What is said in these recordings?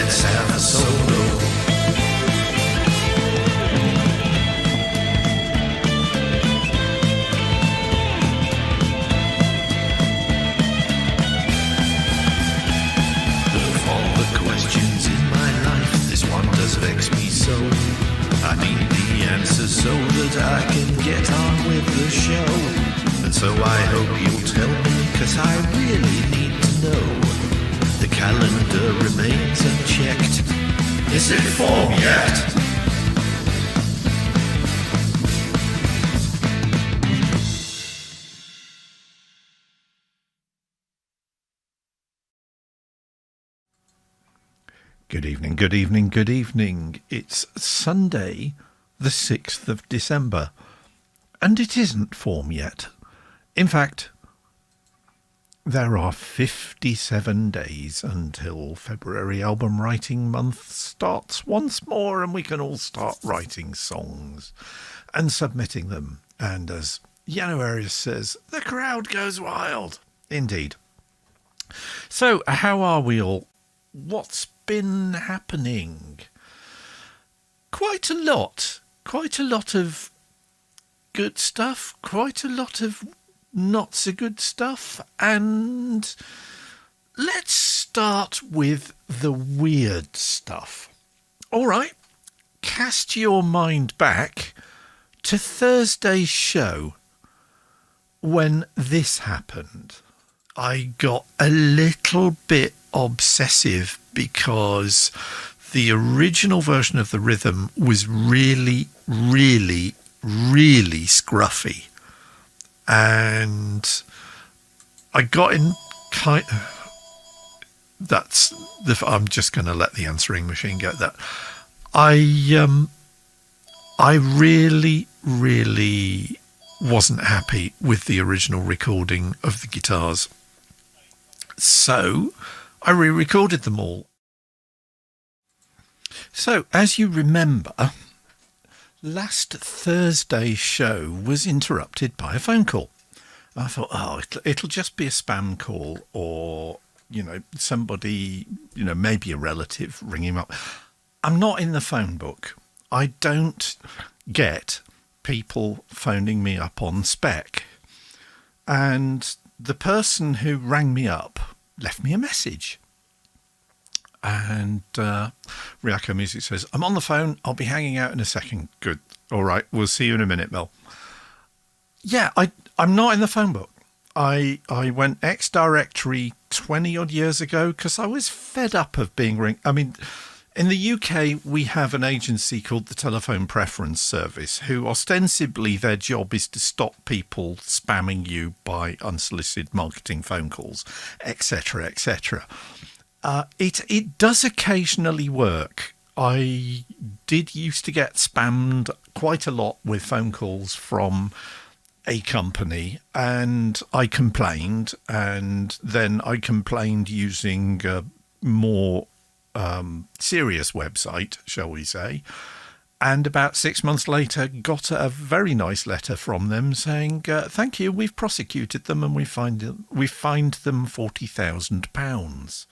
let's have a solo. Of all the questions in my life, this one does vex me so. I need the answers so that I can get on with the show. And so I hope you'll tell me, 'cause I really need to know. The calendar remains unchecked. Is it FAWM yet? Good evening, good evening, good evening. It's Sunday, the 6th of December, and it isn't FAWM yet. In fact, there are 57 days until February album writing month starts once more, and we can all start writing songs and submitting them. And as Yano Arias says, the crowd goes wild. Indeed. So, how are we all? What's been happening? Quite a lot of good stuff, quite a lot of not so good stuff, and let's start with the weird stuff. All right, cast your mind back to Thursday's show when this happened. I got a little bit obsessive because the original version of the rhythm was really, really, really scruffy. And I got in I'm just going to let the answering machine go that. I really, really wasn't happy with the original recording of the guitars. So I re-recorded them all. So, as you remember, last Thursday's show was interrupted by a phone call. I thought, it'll just be a spam call or, somebody, maybe a relative ringing up. I'm not in the phone book. I don't get people phoning me up on spec. And the person who rang me up left me a message. And Ryako Music says, I'm on the phone. I'll be hanging out in a second. Good. All right. We'll see you in a minute, Mel. Yeah, I'm not in the phone book. I went ex-directory 20 odd years ago because I was fed up of being in the UK, we have an agency called the Telephone Preference Service, who ostensibly their job is to stop people spamming you by unsolicited marketing phone calls, etc., etc. It does occasionally work. I did used to get spammed quite a lot with phone calls from a company, and I complained, and then I complained using a more serious website, shall we say, and about 6 months later got a very nice letter from them saying, thank you, we've prosecuted them and we fined them £40,000.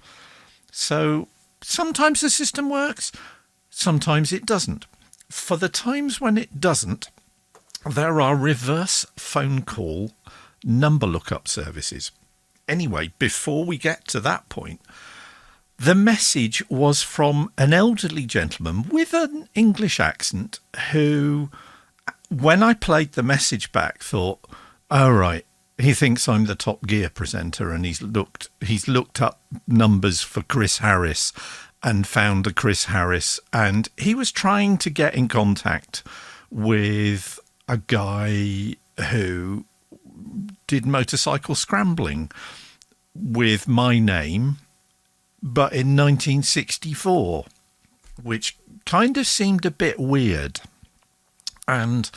So sometimes the system works, sometimes it doesn't. For the times when it doesn't, there are reverse phone call number lookup services. Anyway, before we get to that point, the message was from an elderly gentleman with an English accent who, when I played the message back, thought, oh, right, he thinks I'm the Top Gear presenter, and he's looked up numbers for Chris Harris and found a Chris Harris, and he was trying to get in contact with a guy who did motorcycle scrambling with my name, but in 1964, which kind of seemed a bit weird. And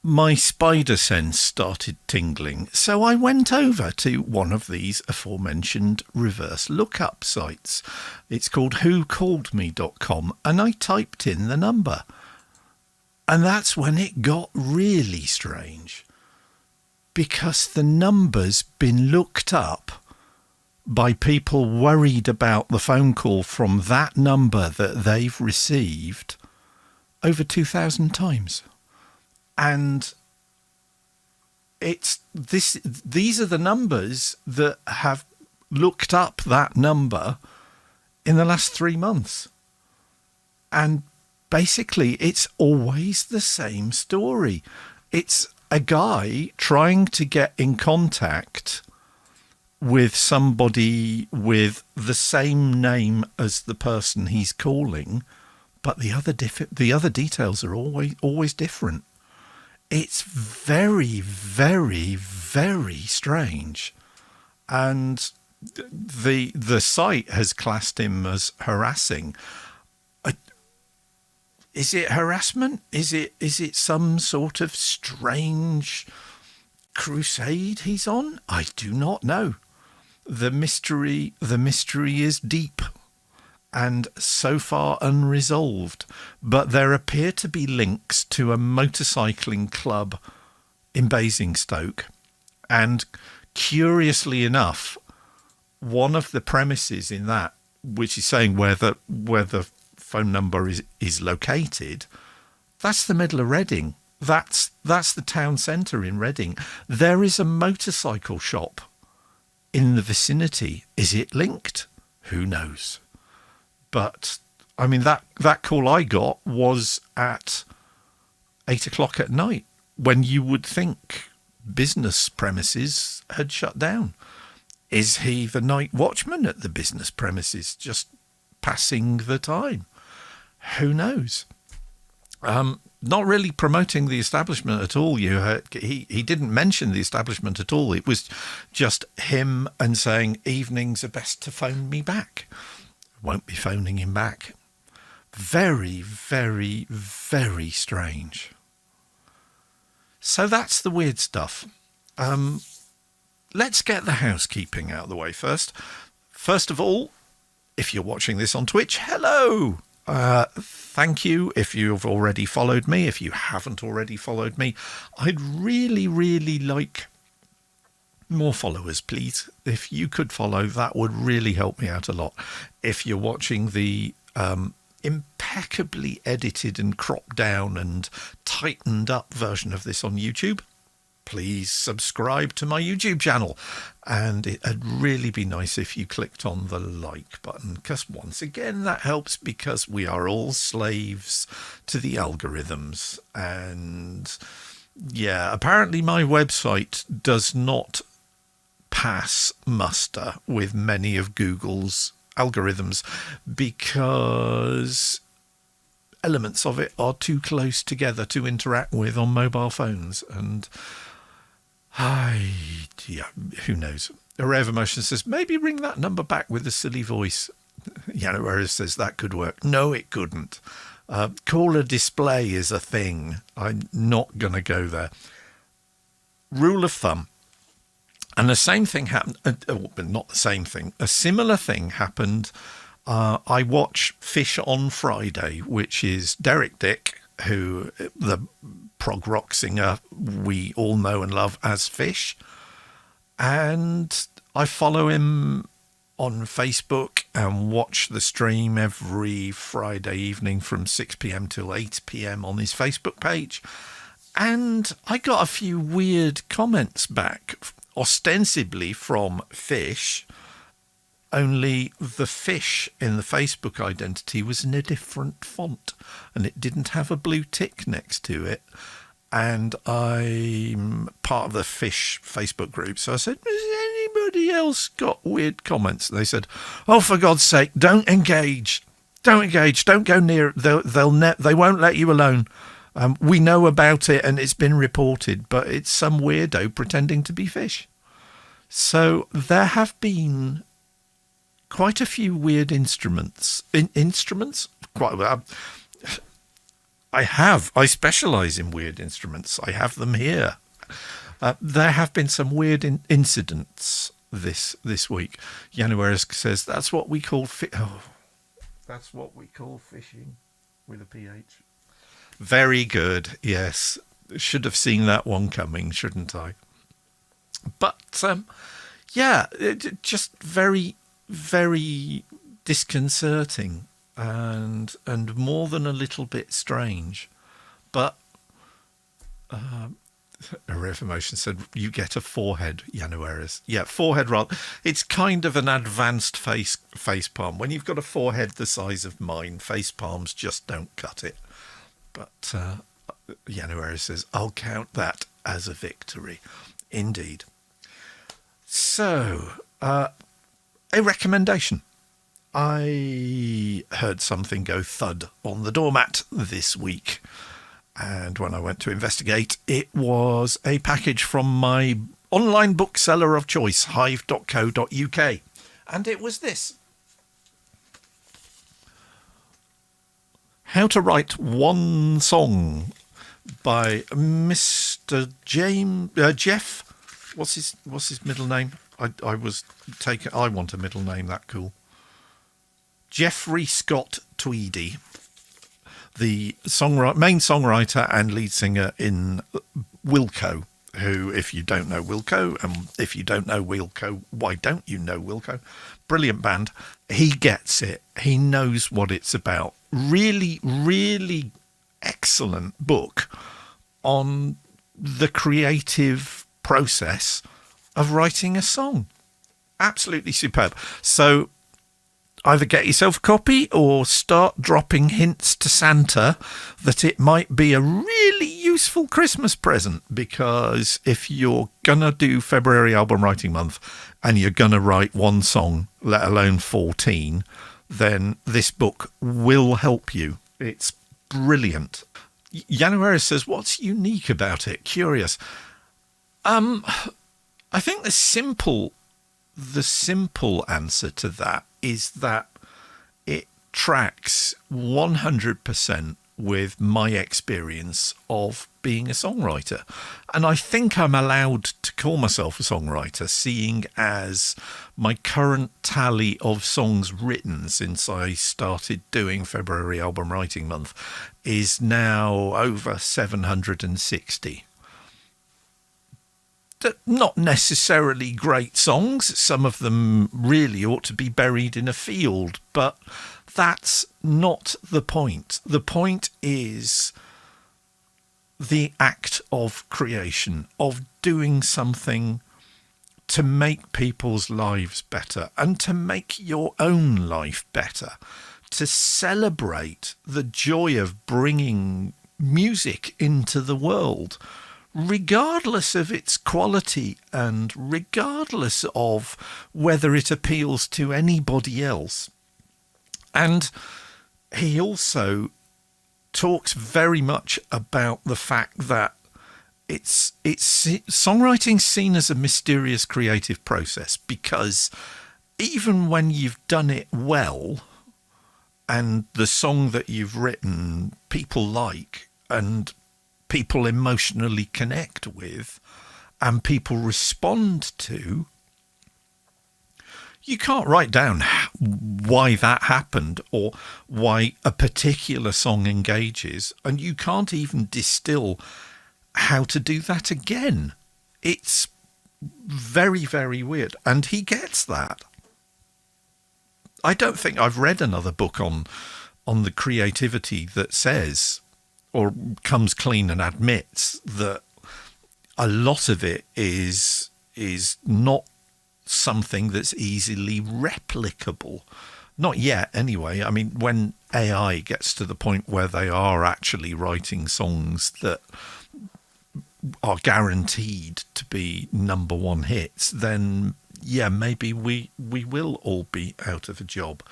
my spider sense started tingling. So I went over to one of these aforementioned reverse lookup sites. It's called whocalledme.com, and I typed in the number. And that's when it got really strange, because the number's been looked up by people worried about the phone call from that number that they've received over 2,000 times. And these are the numbers that have looked up that number in the last 3 months. And basically, it's always the same story. It's a guy trying to get in contact with somebody with the same name as the person he's calling, but the other details are always different. It's very, very, very strange. And the site has classed him as harassing. Is it harassment? Is it some sort of strange crusade he's on? I do not know. The mystery is deep and so far unresolved, but there appear to be links to a motorcycling club in Basingstoke, and curiously enough, one of the premises in that, which is saying where the phone number is located, that's the middle of Reading. That's the town centre in Reading. There is a motorcycle shop in the vicinity. Is it linked? Who knows? But I mean, that call I got was at 8 o'clock at night, when you would think business premises had shut down. Is he the night watchman at the business premises, just passing the time? Who knows? Not really promoting the establishment at all. He didn't mention the establishment at all. It was just him and saying evenings are best to phone me back. Won't be phoning him back. Very, very, very strange. So that's the weird stuff. Let's get the housekeeping out of the way first. First of all, if you're watching this on Twitch, hello! Thank you if you've already followed me. If you haven't already followed me, I'd really, really like more followers, please. If you could follow, that would really help me out a lot. If you're watching the impeccably edited and cropped down and tightened up version of this on YouTube, please subscribe to my YouTube channel. And it'd really be nice if you clicked on the like button, because once again, that helps, because we are all slaves to the algorithms. And yeah, apparently my website does not pass muster with many of Google's algorithms, because elements of it are too close together to interact with on mobile phones. And who knows? Irrever Motion says, maybe ring that number back with a silly voice. Yanoera says that could work. No, it couldn't. Caller display is a thing. I'm not going to go there. Rule of thumb. And the same thing happened, but not the same thing. A similar thing happened. I watch Fish on Friday, which is Derek Dick, who the prog rock singer we all know and love as Fish. And I follow him on Facebook and watch the stream every Friday evening from 6 p.m. till 8 p.m. on his Facebook page. And I got a few weird comments back, ostensibly from Fish, only the Fish in the Facebook identity was in a different font and it didn't have a blue tick next to it. And I'm part of the Fish Facebook group. So I said, has anybody else got weird comments? And they said, oh, for God's sake, don't engage. Don't engage. Don't go near it. They won't let you alone. We know about it and it's been reported, but it's some weirdo pretending to be Fish. So there have been quite a few weird instruments. Quite well. I specialise in weird instruments. I have them here. There have been some weird incidents this week. Januarisk says that's what we call that's what we call fishing with a PH. Very good. Yes, should have seen that one coming, shouldn't I? But Yeah, just very, very disconcerting and more than a little bit strange. But a Reformation said, you get a forehead, Januaris. Yeah, forehead roll. It's kind of an advanced face palm. When you've got a forehead the size of mine, face palms just don't cut it. But Januaris says, I'll count that as a victory. Indeed. So, a recommendation. I heard something go thud on the doormat this week. And when I went to investigate, it was a package from my online bookseller of choice, hive.co.uk. And it was this. How to Write One Song by Mr. Jeff. What's his middle name? I want a middle name that cool. Jeffrey Scott Tweedy, the main songwriter and lead singer in Wilco, who, if you don't know Wilco, and if you don't know Wilco, why don't you know Wilco? Brilliant band. He gets it. He knows what it's about. Really, really excellent book on the creative process of writing a song. Absolutely superb. So either get yourself a copy or start dropping hints to Santa that it might be a really useful Christmas present, because if you're gonna do February album writing month and you're gonna write one song, let alone 14, then this book will help you. It's brilliant. January says, what's unique about it? Curious. I think the simple answer to that is that it tracks 100% with my experience of being a songwriter. And I think I'm allowed to call myself a songwriter, seeing as my current tally of songs written since I started doing February album writing month is now over 760. Not necessarily great songs. Some of them really ought to be buried in a field, but that's not the point. The point is the act of creation, of doing something to make people's lives better and to make your own life better, to celebrate the joy of bringing music into the world, regardless of its quality and regardless of whether it appeals to anybody else. And he also talks very much about the fact that it's songwriting seen as a mysterious creative process, because even when you've done it well and the song that you've written people like and people emotionally connect with and people respond to, you can't write down why that happened or why a particular song engages, and you can't even distill how to do that again. It's very, very weird, and he gets that. I don't think I've read another book on the creativity that says or comes clean and admits that a lot of it is not something that's easily replicable. Not yet, anyway. I mean, when AI gets to the point where they are actually writing songs that are guaranteed to be number one hits, then yeah, maybe we will all be out of a job.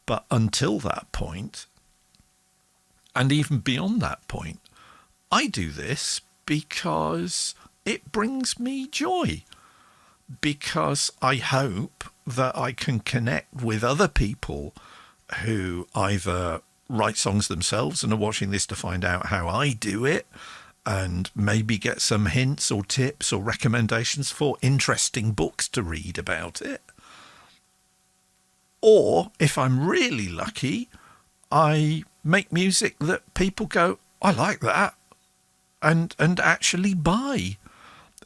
But until that point, and even beyond that point, I do this because it brings me joy, because I hope that I can connect with other people who either write songs themselves and are watching this to find out how I do it and maybe get some hints or tips or recommendations for interesting books to read about it. Or if I'm really lucky, I make music that people go, I like that, and actually buy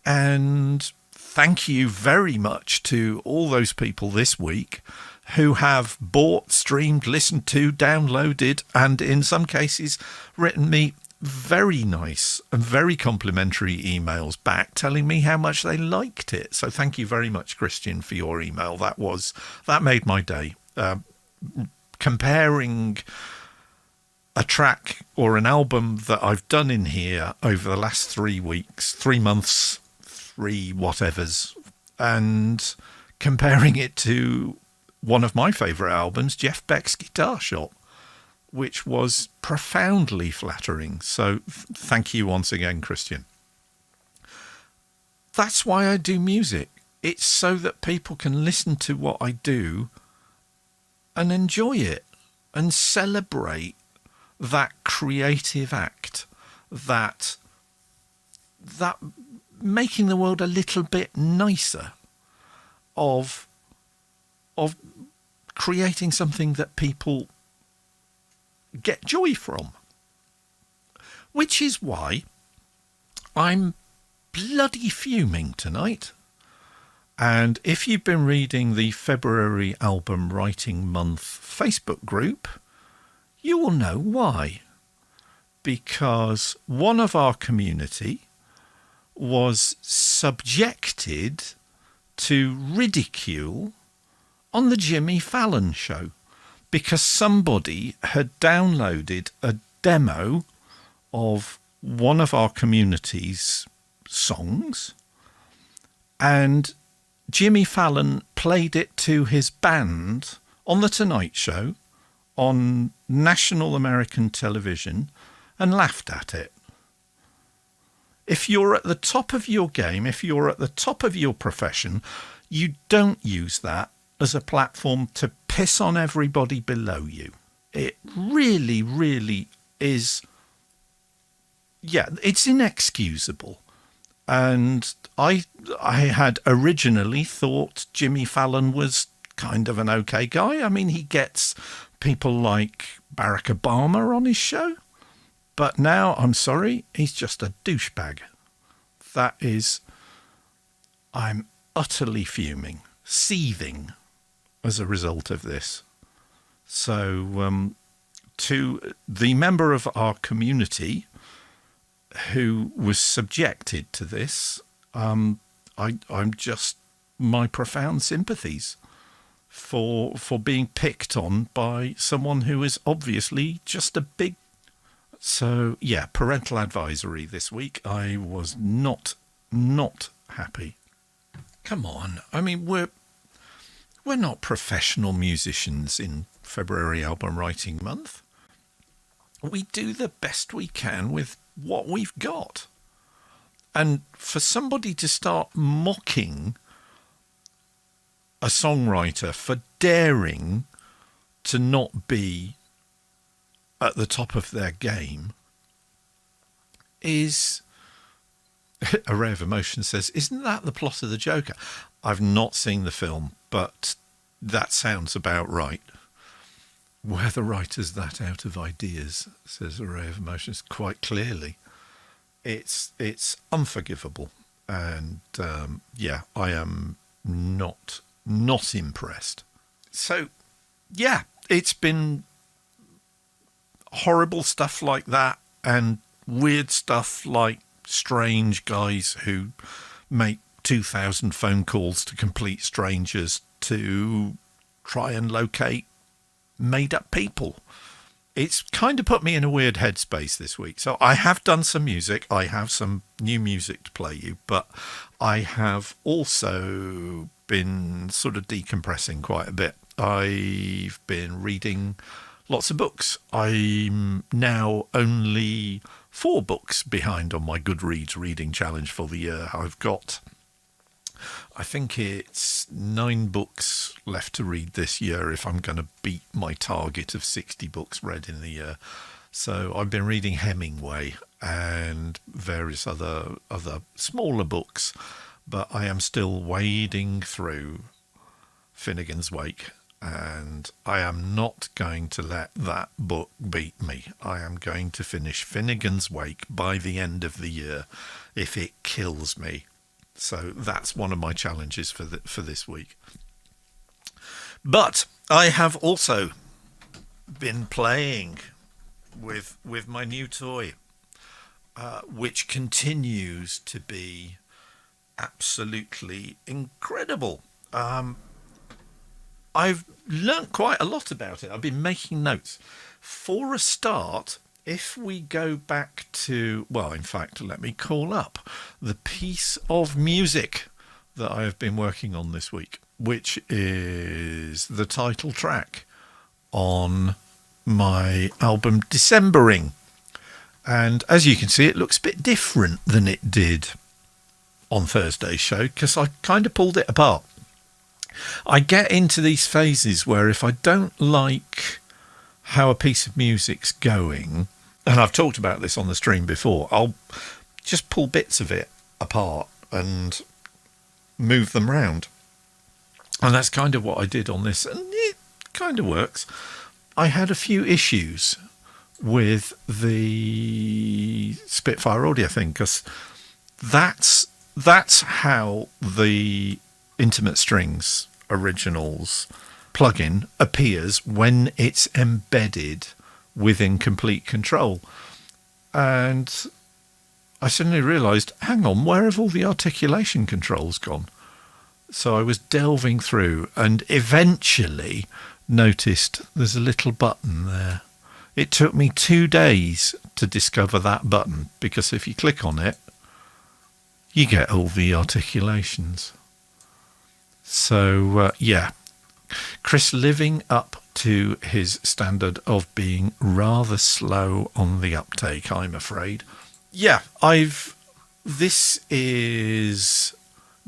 and thank you very much to all those people this week who have bought, streamed, listened to, downloaded, and in some cases written me very nice and very complimentary emails back telling me how much they liked it. So thank you very much, Christian, for your email. That made my day. Comparing a track or an album that I've done in here over the last 3 weeks, 3 months, 3 whatevers, and comparing it to one of my favourite albums, Jeff Beck's Guitar Shop, which was profoundly flattering. So thank you once again, Christian. That's why I do music. It's so that people can listen to what I do and enjoy it and celebrate that creative act, that making the world a little bit nicer, of creating something that people get joy from. Which is why I'm bloody fuming tonight. And if you've been reading the February Album Writing Month Facebook group, you will know why. Because one of our community was subjected to ridicule on the Jimmy Fallon show because somebody had downloaded a demo of one of our community's songs, and Jimmy Fallon played it to his band on The Tonight Show on national American television and laughed at it. If you're at the top of your game, if you're at the top of your profession, you don't use that as a platform to piss on everybody below you. It really, really is. Yeah, it's inexcusable. And I had originally thought Jimmy Fallon was kind of an okay guy. I mean, he gets people like Barack Obama on his show. But now, I'm sorry, he's just a douchebag. I'm utterly fuming, seething as a result of this. So, to the member of our community who was subjected to this, I'm just, my profound sympathies for being picked on by someone who is obviously just a big. So yeah, parental advisory this week. I was not happy. Come on, I mean we're not professional musicians in February Album Writing Month. We do the best we can with what we've got. And for somebody to start mocking a songwriter for daring to not be at the top of their game is... Array of Emotion says, isn't that the plot of the Joker? I've not seen the film, but that sounds about right. Were the writers that out of ideas, says Array of Emotions, quite clearly. It's unforgivable. And yeah, I am not impressed. So yeah, it's been horrible stuff like that and weird stuff like strange guys who make 2,000 phone calls to complete strangers to try and locate made-up people. It's kind of put me in a weird headspace this week. So I have done some music. I have some new music to play you, but I have also been sort of decompressing quite a bit. I've been reading lots of books. I'm now only 4 books behind on my Goodreads reading challenge for the year. I've got, I think it's 9 books left to read this year if I'm going to beat my target of 60 books read in the year. So I've been reading Hemingway and various other smaller books, but I am still wading through Finnegan's Wake. And I am not going to let that book beat me. I am going to finish Finnegan's Wake by the end of the year if it kills me. So that's one of my challenges for this week. But I have also been playing with my new toy, which continues to be absolutely incredible. I've learnt quite a lot about it. I've been making notes. For a start, if we go back to, well, in fact, let me call up the piece of music that I have been working on this week, which is the title track on my album Decembering. And as you can see, it looks a bit different than it did on Thursday's show because I kind of pulled it apart. I get into these phases where if I don't like how a piece of music's going, and I've talked about this on the stream before, I'll just pull bits of it apart and move them round. And that's kind of what I did on this, and it kind of works. I had a few issues with the Spitfire audio thing because that's how the Intimate Strings Originals plugin appears when it's embedded within Complete Control. And I suddenly realised, hang on, where have all the articulation controls gone? So I was delving through and eventually noticed there's a little button there. It took me 2 days to discover that button because if you click on it, you get all the articulations. So, yeah, Chris living up to his standard of being rather slow on the uptake, I'm afraid. Yeah, this is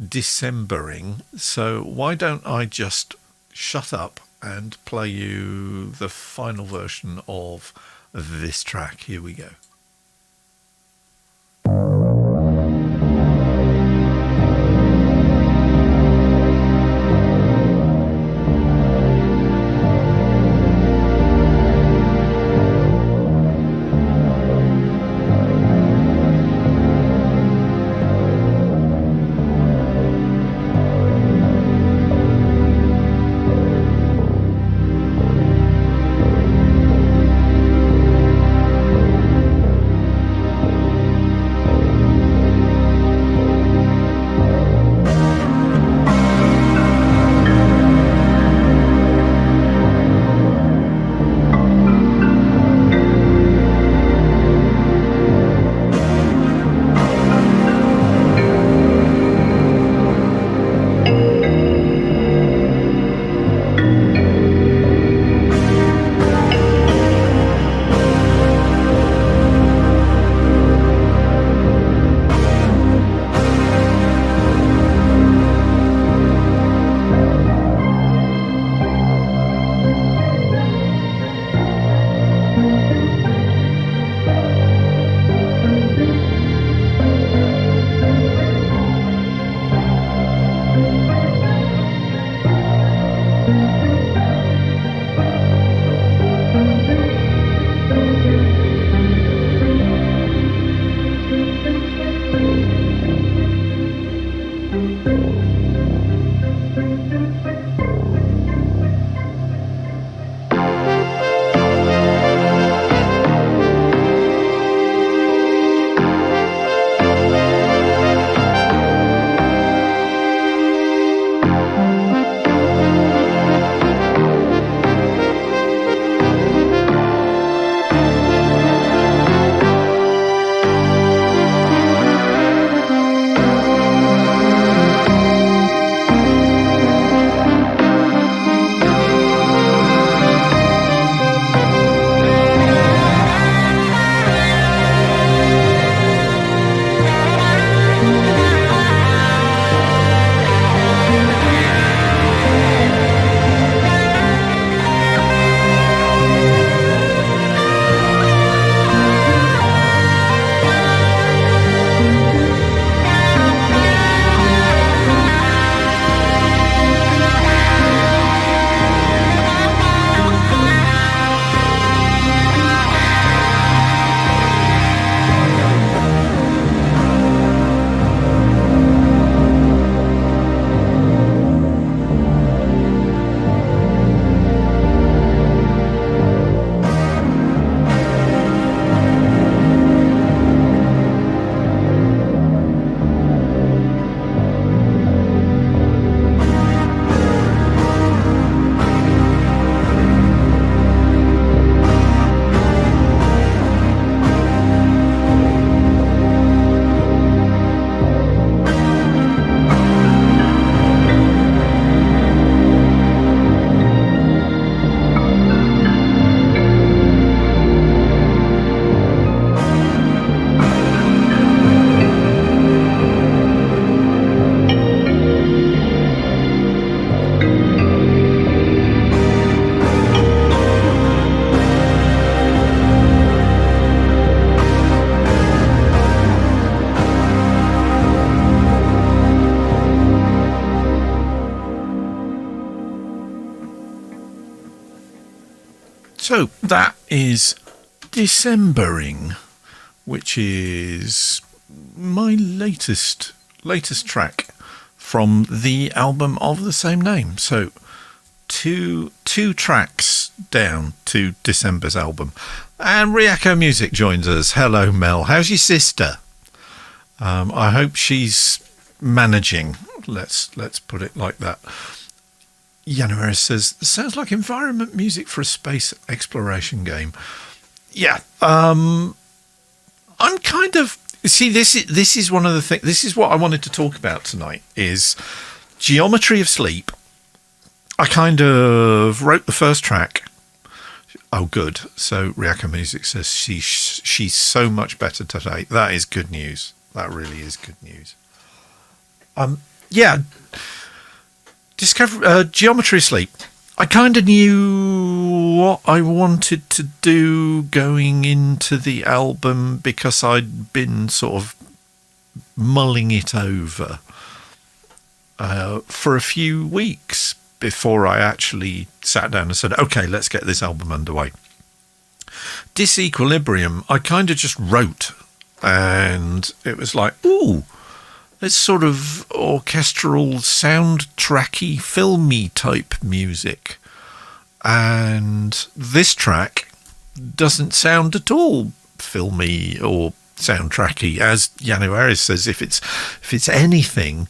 Decembering, so why don't I just shut up and play you the final version of this track. Here we go. So that is Decembering, which is my latest track from the album of the same name. So two tracks down to December's album. And Rieko Music joins us. Hello, Mel. How's your sister? I hope she's managing. Let's put it like that. January says, sounds like environment music for a space exploration game. Yeah. I'm kind of... See, this is one of the things... This is what I wanted to talk about tonight, is Geometry of Sleep. I kind of wrote the first track. Oh, good. So Rieko Music says she's so much better today. That is good news. That really is good news. Yeah. Geometry of Sleep. I kind of knew what I wanted to do going into the album because I'd been sort of mulling it over for a few weeks before I actually sat down and said, okay, let's get this album underway. Disequilibrium, I kind of just wrote, and it was like, ooh, it's sort of orchestral, soundtracky, filmy type music. And this track doesn't sound at all filmy or soundtracky. As January says, if it's anything,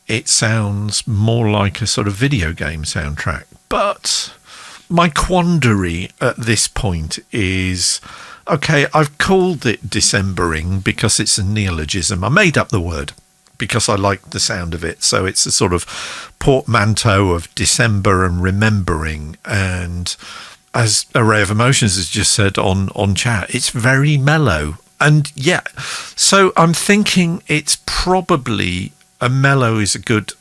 it sounds more like a sort of video game soundtrack. But my quandary at this point is, okay, I've called it Decembering because it's a neologism. I made up the word because I liked the sound of it. So it's a sort of portmanteau of December and remembering. And as Array of Emotions has just said on chat, it's very mellow. And yeah, so I'm thinking it's probably... A mellow is a good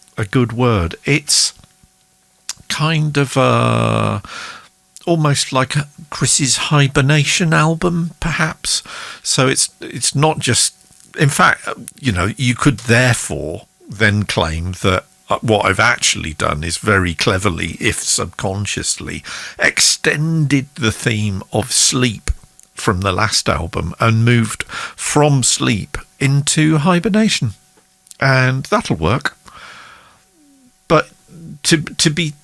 word. It's kind of almost like Chris's hibernation album, perhaps. So it's not just. In fact, you could therefore then claim that what I've actually done is very cleverly, if subconsciously, extended the theme of sleep from the last album and moved from sleep into hibernation. And that'll work. But to be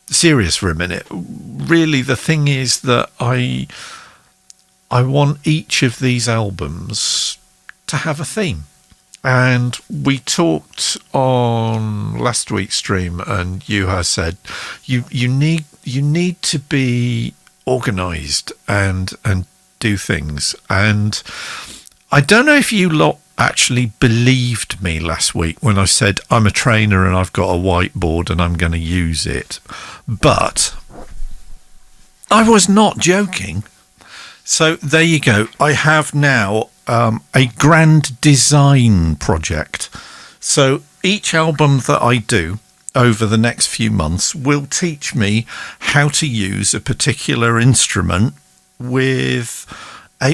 serious for a minute, really the thing is that I want each of these albums to have a theme. And we talked on last week's stream, and Yuha said you need to be organised and do things. And I don't know if you lot actually believed me last week when I said I'm a trainer and I've got a whiteboard and I'm going to use it, but I was not joking. So there you go. I have now a grand design project. So each album that I do over the next few months will teach me how to use a particular instrument with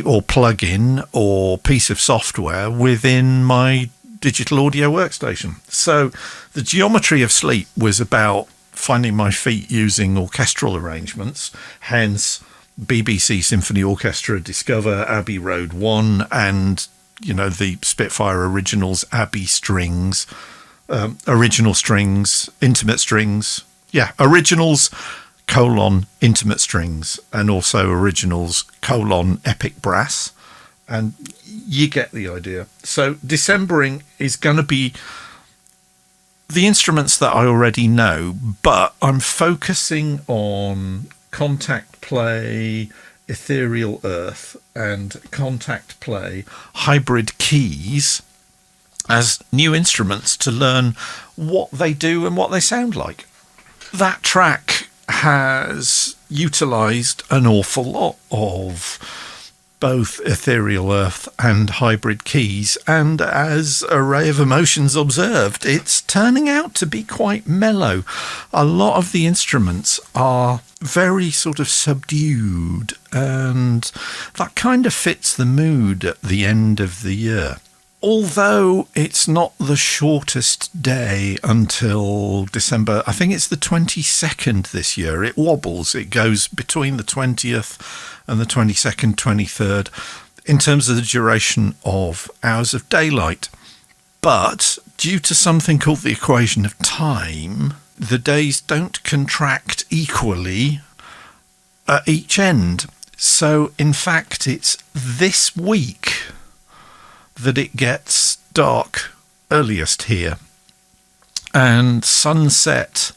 or plug-in or piece of software within my digital audio workstation. So the Geometry of Sleep was about finding my feet using orchestral arrangements, hence BBC Symphony Orchestra Discover, Abbey Road 1, and the Spitfire Originals Abbey strings, original strings, intimate strings. Yeah, originals intimate strings, and also originals epic brass, and you get the idea. So Decembering is going to be the instruments that I already know, but I'm focusing on Contact Play, Ethereal Earth, and Contact Play hybrid keys as new instruments to learn what they do and what they sound like. That track has utilised an awful lot of both Ethereal Earth and hybrid keys, and as Array of Emotions observed, it's turning out to be quite mellow. A lot of the instruments are very sort of subdued, and that kind of fits the mood at the end of the year. although it's not the shortest day until December, I think it's the 22nd this year. It wobbles. It goes between the 20th and the 22nd, 23rd in terms of the duration of hours of daylight. But due to something called the equation of time, the days don't contract equally at each end. So, in fact, it's this week that it gets dark earliest here. And sunset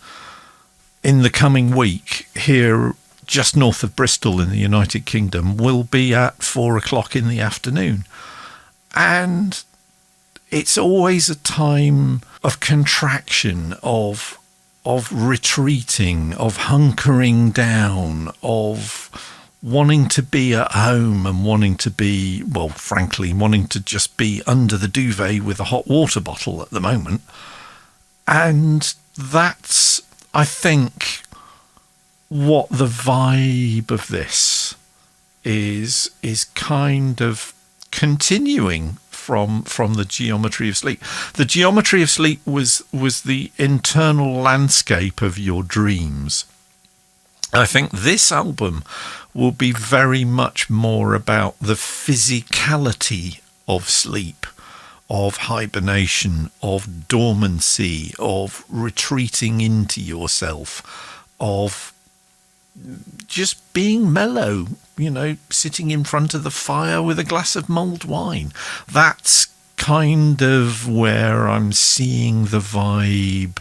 in the coming week here just north of Bristol in the United Kingdom will be at 4 o'clock in the afternoon. And it's always a time of contraction, of retreating, of hunkering down, of wanting to be at home and wanting to be, well, frankly, wanting to just be under the duvet with a hot water bottle at the moment. And that's, I think, what the vibe of this is kind of continuing from the geometry of sleep. The geometry of sleep was the internal landscape of your dreams. I think this album will be very much more about the physicality of sleep, of hibernation, of dormancy, of retreating into yourself, of just being mellow, sitting in front of the fire with a glass of mulled wine. That's kind of where I'm seeing the vibe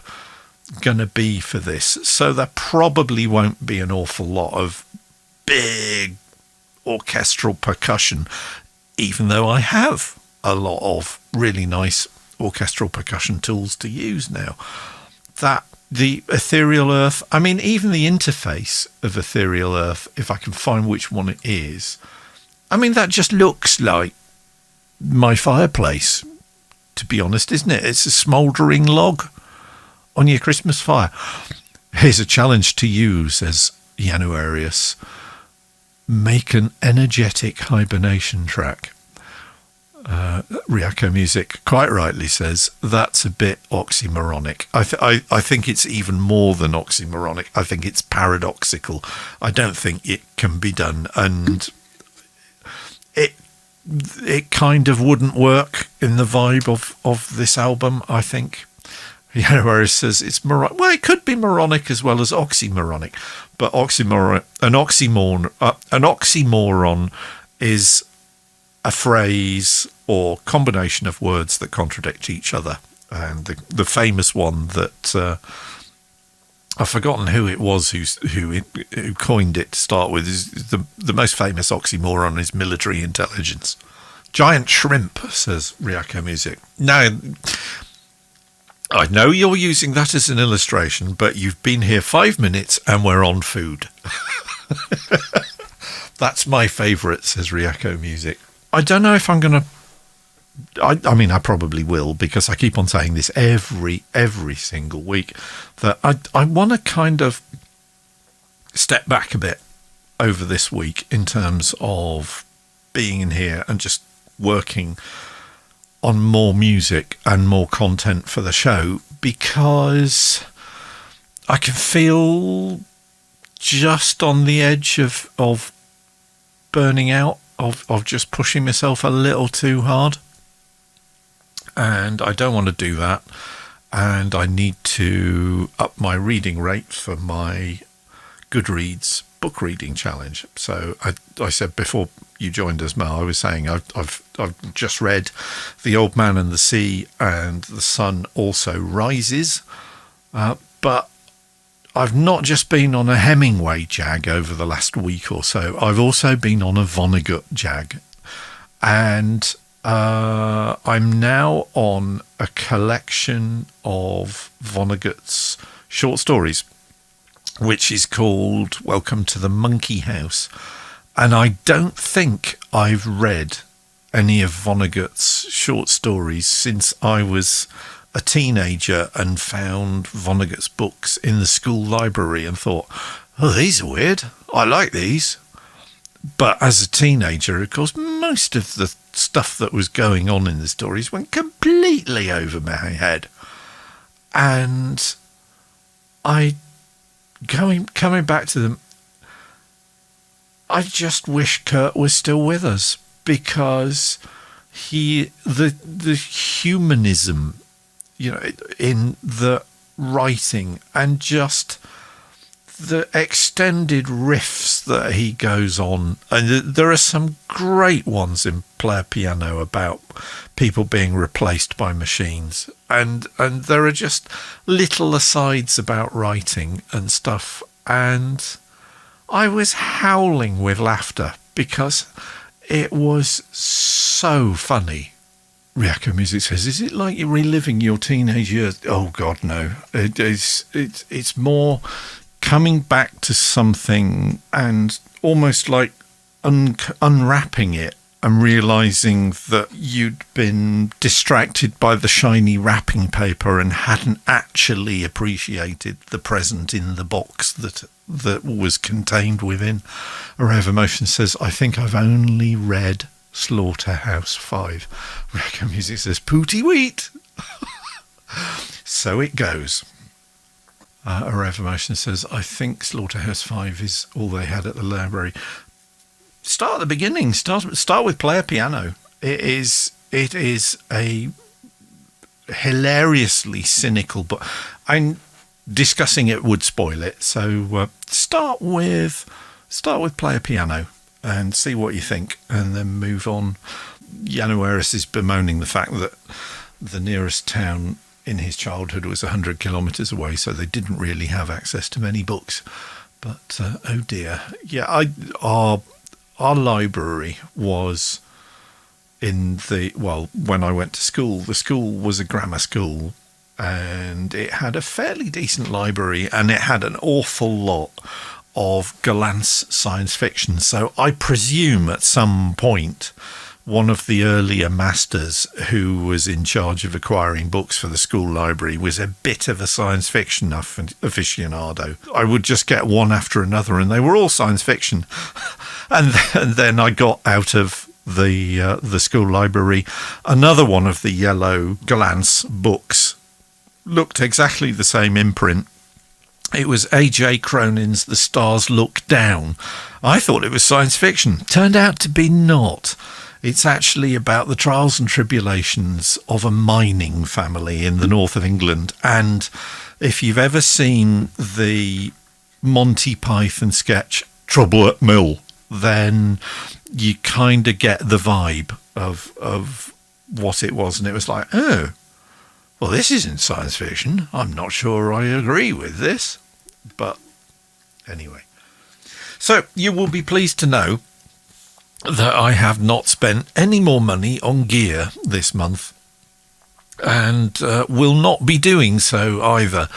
going to be for this. So there probably won't be an awful lot of big orchestral percussion, even though I have a lot of really nice orchestral percussion tools to use now. That the Ethereal Earth, I mean, even the interface of Ethereal Earth, if I can find which one it is, I mean, that just looks like my fireplace, to be honest, isn't it? It's a smouldering log on your Christmas fire. Here's a challenge to you, says Januarius. Make an energetic hibernation track. Ryako Music quite rightly says that's a bit oxymoronic. I think it's even more than oxymoronic. I think it's paradoxical. I don't think it can be done, and it kind of wouldn't work in the vibe of this album, I think. Whereas says it's moronic. Well, it could be moronic as well as oxymoronic, but an oxymoron is a phrase or combination of words that contradict each other. And the famous one that I've forgotten who it was who coined it to start with, is the most famous oxymoron is military intelligence. Giant shrimp, says Ryako Music. Now, I know you're using that as an illustration, but you've been here 5 minutes and we're on food. That's my favourite, says Ryako Music. I don't know if I'm going to... I mean, I probably will, because I keep on saying this every single week, that I want to kind of step back a bit over this week in terms of being in here and just working on more music and more content for the show, because I can feel just on the edge of burning out, of just pushing myself a little too hard. And I don't want to do that. And I need to up my reading rate for my Goodreads book reading challenge. So I said before you joined us, Mel, I was saying I've just read The Old Man and the Sea and The Sun Also Rises. But I've not just been on a Hemingway jag over the last week or so. I've also been on a Vonnegut jag. And I'm now on a collection of Vonnegut's short stories, which is called Welcome to the Monkey House. And I don't think I've read any of Vonnegut's short stories since I was a teenager and found Vonnegut's books in the school library and thought, oh, these are weird. I like these. But as a teenager, of course, most of the stuff that was going on in the stories went completely over my head. And coming back to them, I just wish Kurt was still with us, because the humanism, in the writing, and just the extended riffs that he goes on, and there are some great ones in Player Piano about people being replaced by machines, and there are just little asides about writing and stuff, and I was howling with laughter because it was so funny. Ryako Music says, is it like you're reliving your teenage years? Oh God, no. It's more coming back to something and almost like unwrapping it and realising that you'd been distracted by the shiny wrapping paper and hadn't actually appreciated the present in the box that was contained within. A Ray of Emotion says, I think I've only read Slaughterhouse 5. Ryako Music says, Pooty Wheat. So it goes. A Ray of Emotion says, I think Slaughterhouse 5 is all they had at the library. Start at the beginning. Start with Player Piano. It is a hilariously cynical book. I'm discussing it would spoil it, so start with Player Piano and see what you think, and then move on. Yano Eris is bemoaning the fact that the nearest town in his childhood was 100 kilometres away, so they didn't really have access to many books. But oh dear, yeah, our library was when I went to school, the school was a grammar school, and it had a fairly decent library, and it had an awful lot of Galant's science fiction. So I presume at some point one of the earlier masters who was in charge of acquiring books for the school library was a bit of a science fiction aficionado. I would just get one after another, and they were all science fiction. And then I got out of the school library another one of the yellow Galant's books. Looked exactly the same imprint. It was A.J. Cronin's The Stars Look Down. I thought it was science fiction. Turned out to be not. It's actually about the trials and tribulations of a mining family in the north of England. And if you've ever seen the Monty Python sketch Trouble at Mill, then you kind of get the vibe of what it was. And it was like, oh, well, this isn't science fiction. I'm not sure I agree with this. But anyway. So you will be pleased to know that I have not spent any more money on gear this month, and will not be doing so either,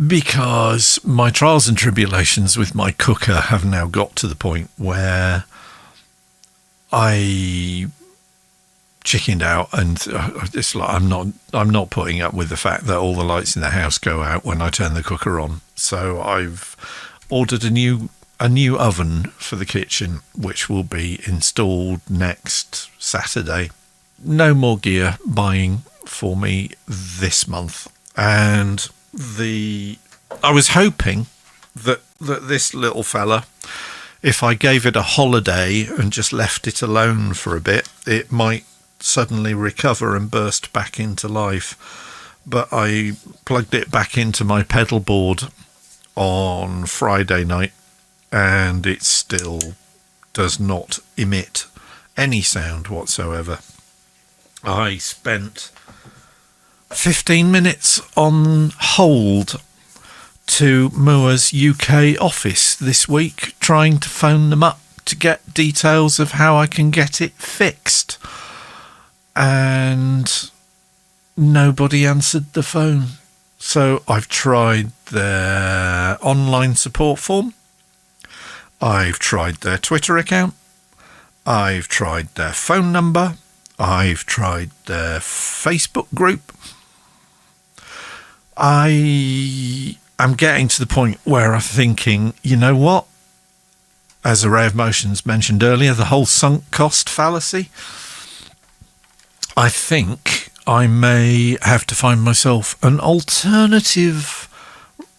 because my trials and tribulations with my cooker have now got to the point where I chickened out, and it's like I'm not putting up with the fact that all the lights in the house go out when I turn the cooker on. So I've ordered a new oven for the kitchen, which will be installed next Saturday. No more gear buying for me this month. And I was hoping that this little fella, if I gave it a holiday and just left it alone for a bit, it might suddenly recover and burst back into life. But I plugged it back into my pedal board on Friday night, and it still does not emit any sound whatsoever. I spent 15 minutes on hold to Moa's UK office this week, trying to phone them up to get details of how I can get it fixed. And nobody answered the phone. So I've tried their online support form. I've tried their Twitter account. I've tried their phone number. I've tried their Facebook group. I am getting to the point where I'm thinking, you know what? as Array of Motions mentioned earlier, the whole sunk cost fallacy. I think I may have to find myself an alternative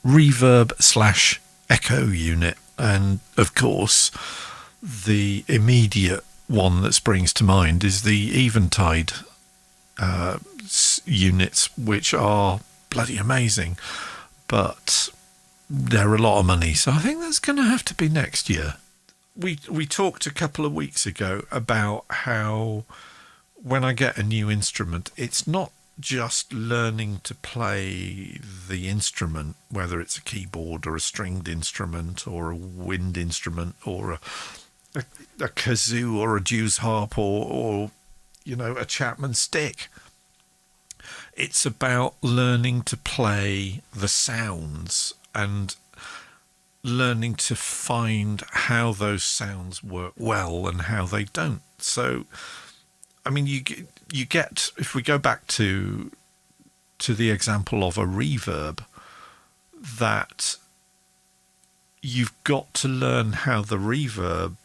reverb / echo unit. And of course, the immediate one that springs to mind is the Eventide units, which are bloody amazing, but they're a lot of money. So I think that's going to have to be next year. We talked a couple of weeks ago about how when I get a new instrument, it's not just learning to play the instrument, whether it's a keyboard or a stringed instrument or a wind instrument or a kazoo or a Jew's harp or a Chapman stick. It's about learning to play the sounds and learning to find how those sounds work well and how they don't. So, I mean, you get, if we go back to the example of a reverb, that you've got to learn how the reverb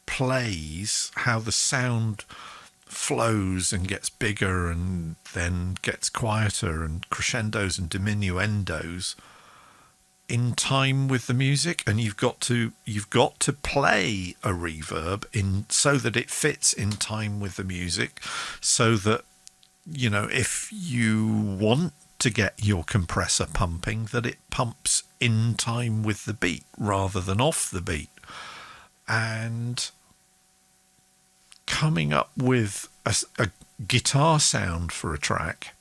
plays, how the sound flows and gets bigger and then gets quieter and crescendos and diminuendos in time with the music. And you've got to play a reverb in so that it fits in time with the music, so that if you want to get your compressor pumping, that it pumps in time with the beat rather than off the beat. And coming up with a guitar sound for a track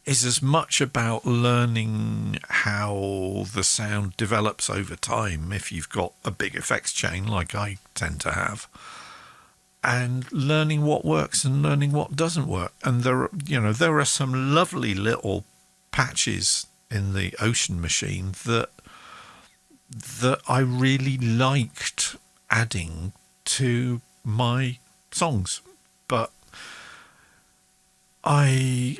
is as much about learning how the sound develops over time, if you've got a big effects chain like I tend to have, and learning what works and learning what doesn't work. And there are some lovely little patches in the Ocean Machine that I really liked adding to my songs, but I'm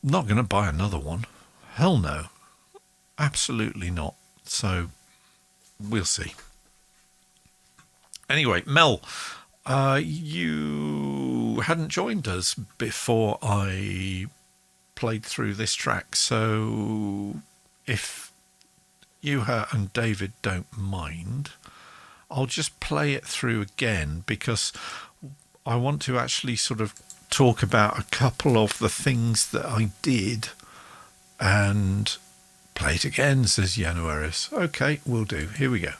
not going to buy another one. Hell no, absolutely not. So we'll see. Anyway, Mel, you hadn't joined us before I played through this track, so if you and David don't mind, I'll just play it through again, because I want to actually sort of talk about a couple of the things that I did. And play it again, says Januaris. Okay, we'll do. Here we go.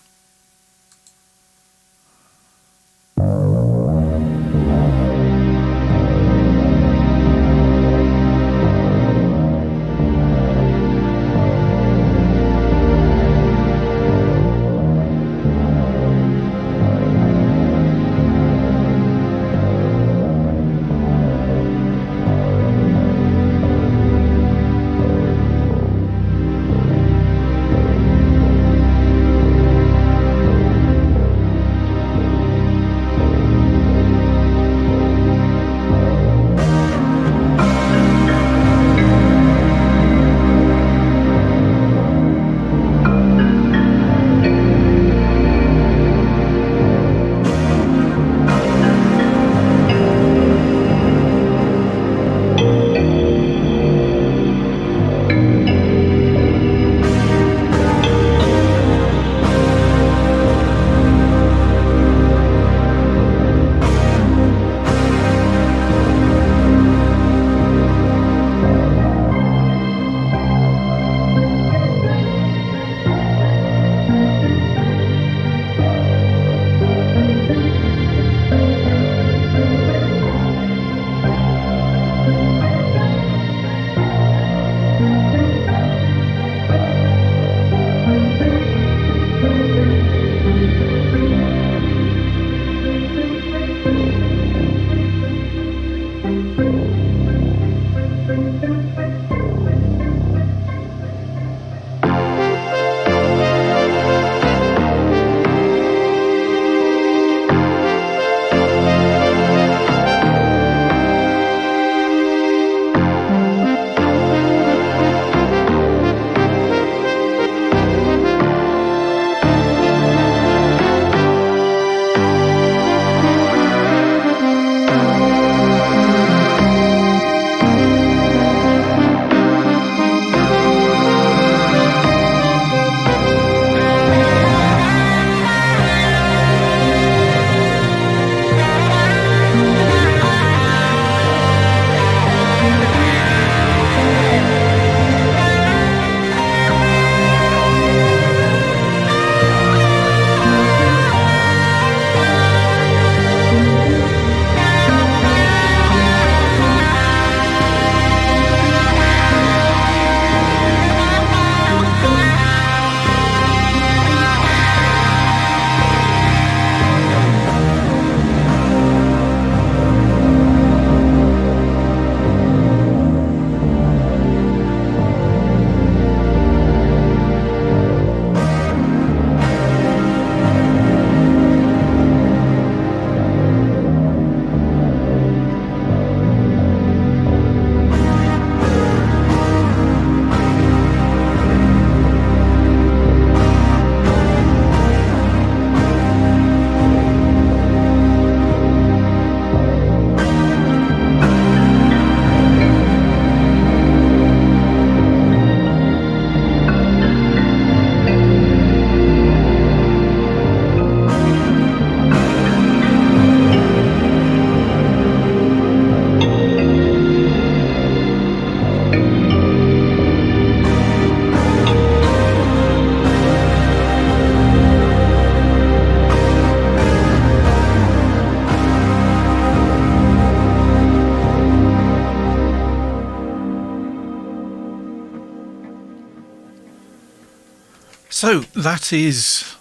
So that is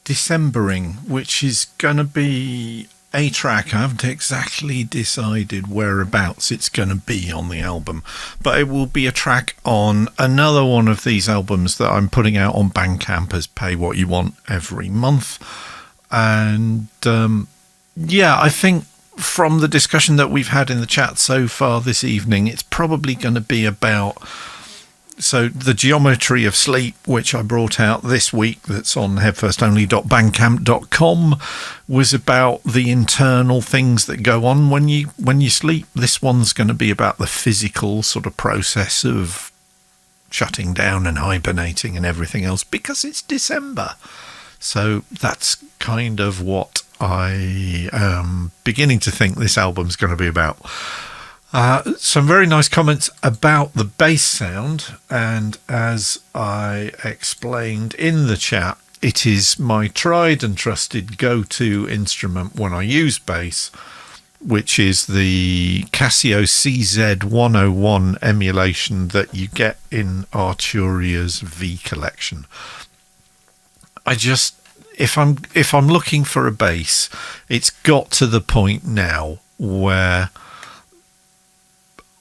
Decembering, which is going to be a track. I haven't exactly decided whereabouts it's going to be on the album, but it will be a track on another one of these albums that I'm putting out on Bandcamp as Pay What You Want every month. And I think from the discussion that we've had in the chat so far this evening, it's probably going to be about the Geometry of Sleep, which I brought out this week, that's on headfirstonly.bandcamp.com, was about the internal things that go on when you sleep. This one's going to be about the physical sort of process of shutting down and hibernating and everything else, because it's December. So that's kind of what I am beginning to think this album's going to be about. Some very nice comments about the bass sound, and as I explained in the chat, it is my tried and trusted go-to instrument when I use bass, which is the Casio CZ101 emulation that you get in Arturia's V collection. If I'm looking for a bass, it's got to the point now where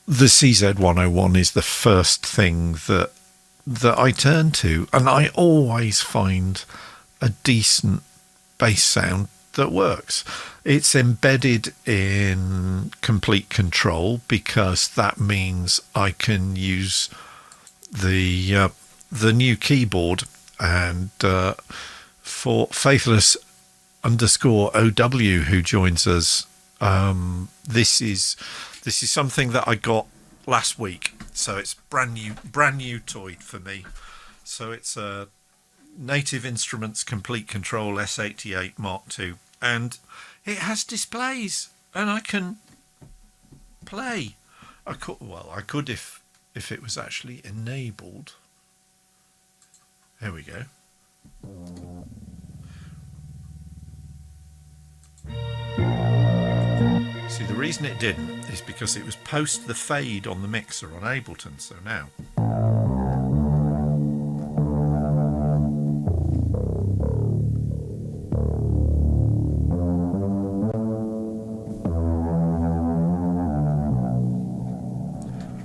the CZ101 is the first thing that I turn to, and I always find a decent bass sound that works. It's embedded in complete control, because that means I can use the new keyboard. And for Faithless_OW, who joins us, this is something that I got last week, so it's brand new toy for me. So it's a Native Instruments Complete Control S88 Mark II, and it has displays, and I can play. I could if it was actually enabled. There we go. See, the reason it didn't is because it was post the fade on the mixer on Ableton. So now.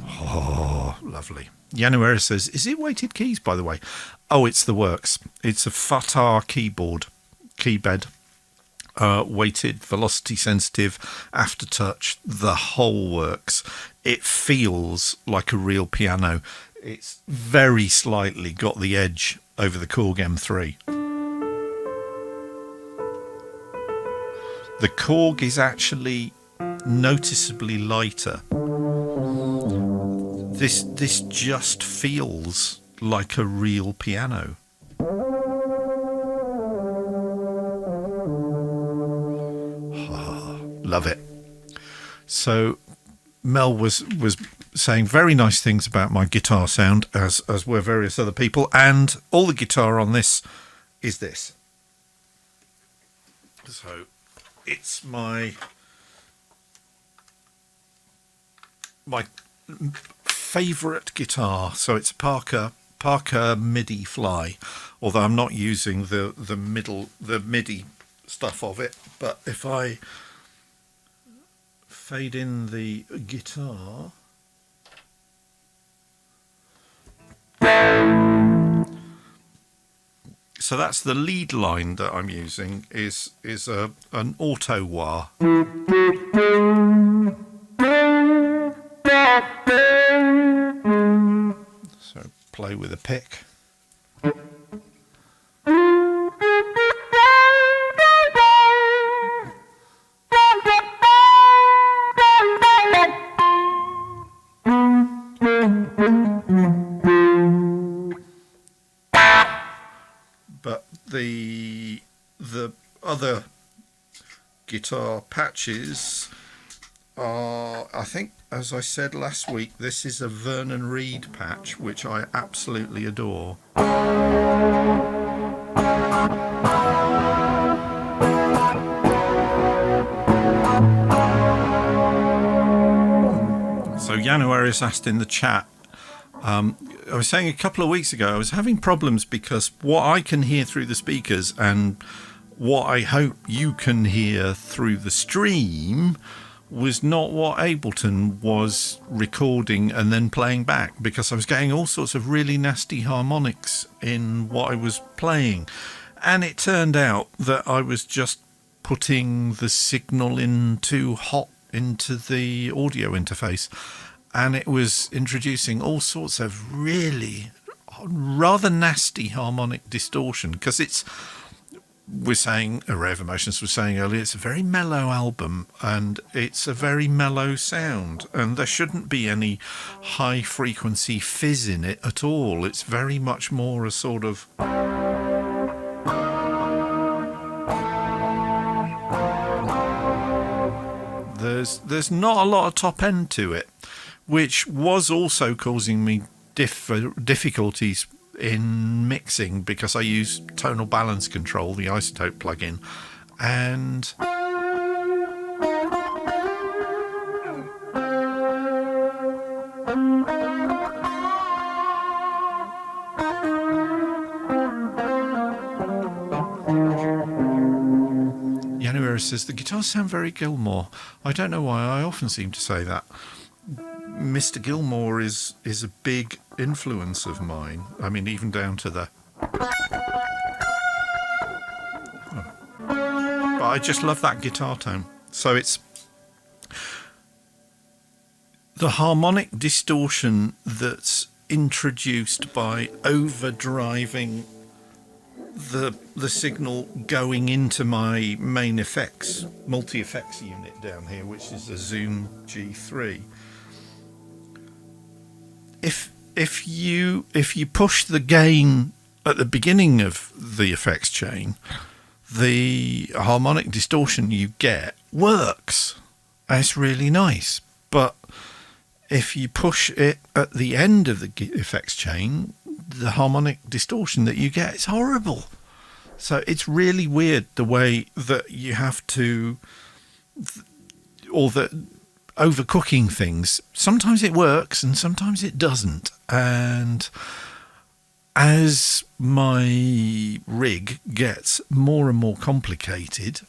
Oh, lovely. January says, is it weighted keys, by the way? Oh, it's the works. It's a Fatah keybed. Weighted, velocity sensitive, aftertouch, the whole works. It feels like a real piano. It's very slightly got the edge over the Korg M3. The Korg is actually noticeably lighter. This just feels like a real piano. Love it. So Mel was saying very nice things about my guitar sound, as were various other people, and all the guitar on this is this. So it's my favourite guitar. So it's a Parker MIDI Fly, although I'm not using the MIDI stuff of it. But if I fade in the guitar, so that's the lead line that I'm using is an auto wah. So play with a pick. But the other guitar patches are, I think, as I said last week, this is a Vernon Reid patch, which I absolutely adore. So Januarius asked in the chat, I was saying a couple of weeks ago, I was having problems because what I can hear through the speakers and what I hope you can hear through the stream was not what Ableton was recording and then playing back, because I was getting all sorts of really nasty harmonics in what I was playing. And it turned out that I was just putting the signal in too hot into the audio interface, and it was introducing all sorts of really rather nasty harmonic distortion, because we're saying, Array of Emotions was saying earlier, it's a very mellow album and it's a very mellow sound, and there shouldn't be any high frequency fizz in it at all. It's very much more a sort of there's not a lot of top end to it, which was also causing me difficulties in mixing, because I use tonal balance control, the isotope plugin, and Yanuera says the guitars sound very Gilmour. I don't know why, I often seem to say that. Mr. Gilmour is a big influence of mine. I mean, even down to the... But I just love that guitar tone. So it's the harmonic distortion that's introduced by overdriving the signal going into my main effects, multi-effects unit down here, which is a Zoom G3. If you push the gain at the beginning of the effects chain, the harmonic distortion you get works. It's really nice. But if you push it at the end of the effects chain, the harmonic distortion that you get is horrible. So it's really weird the way that you have to, or that overcooking things. Sometimes it works and sometimes it doesn't. And as my rig gets more and more complicated,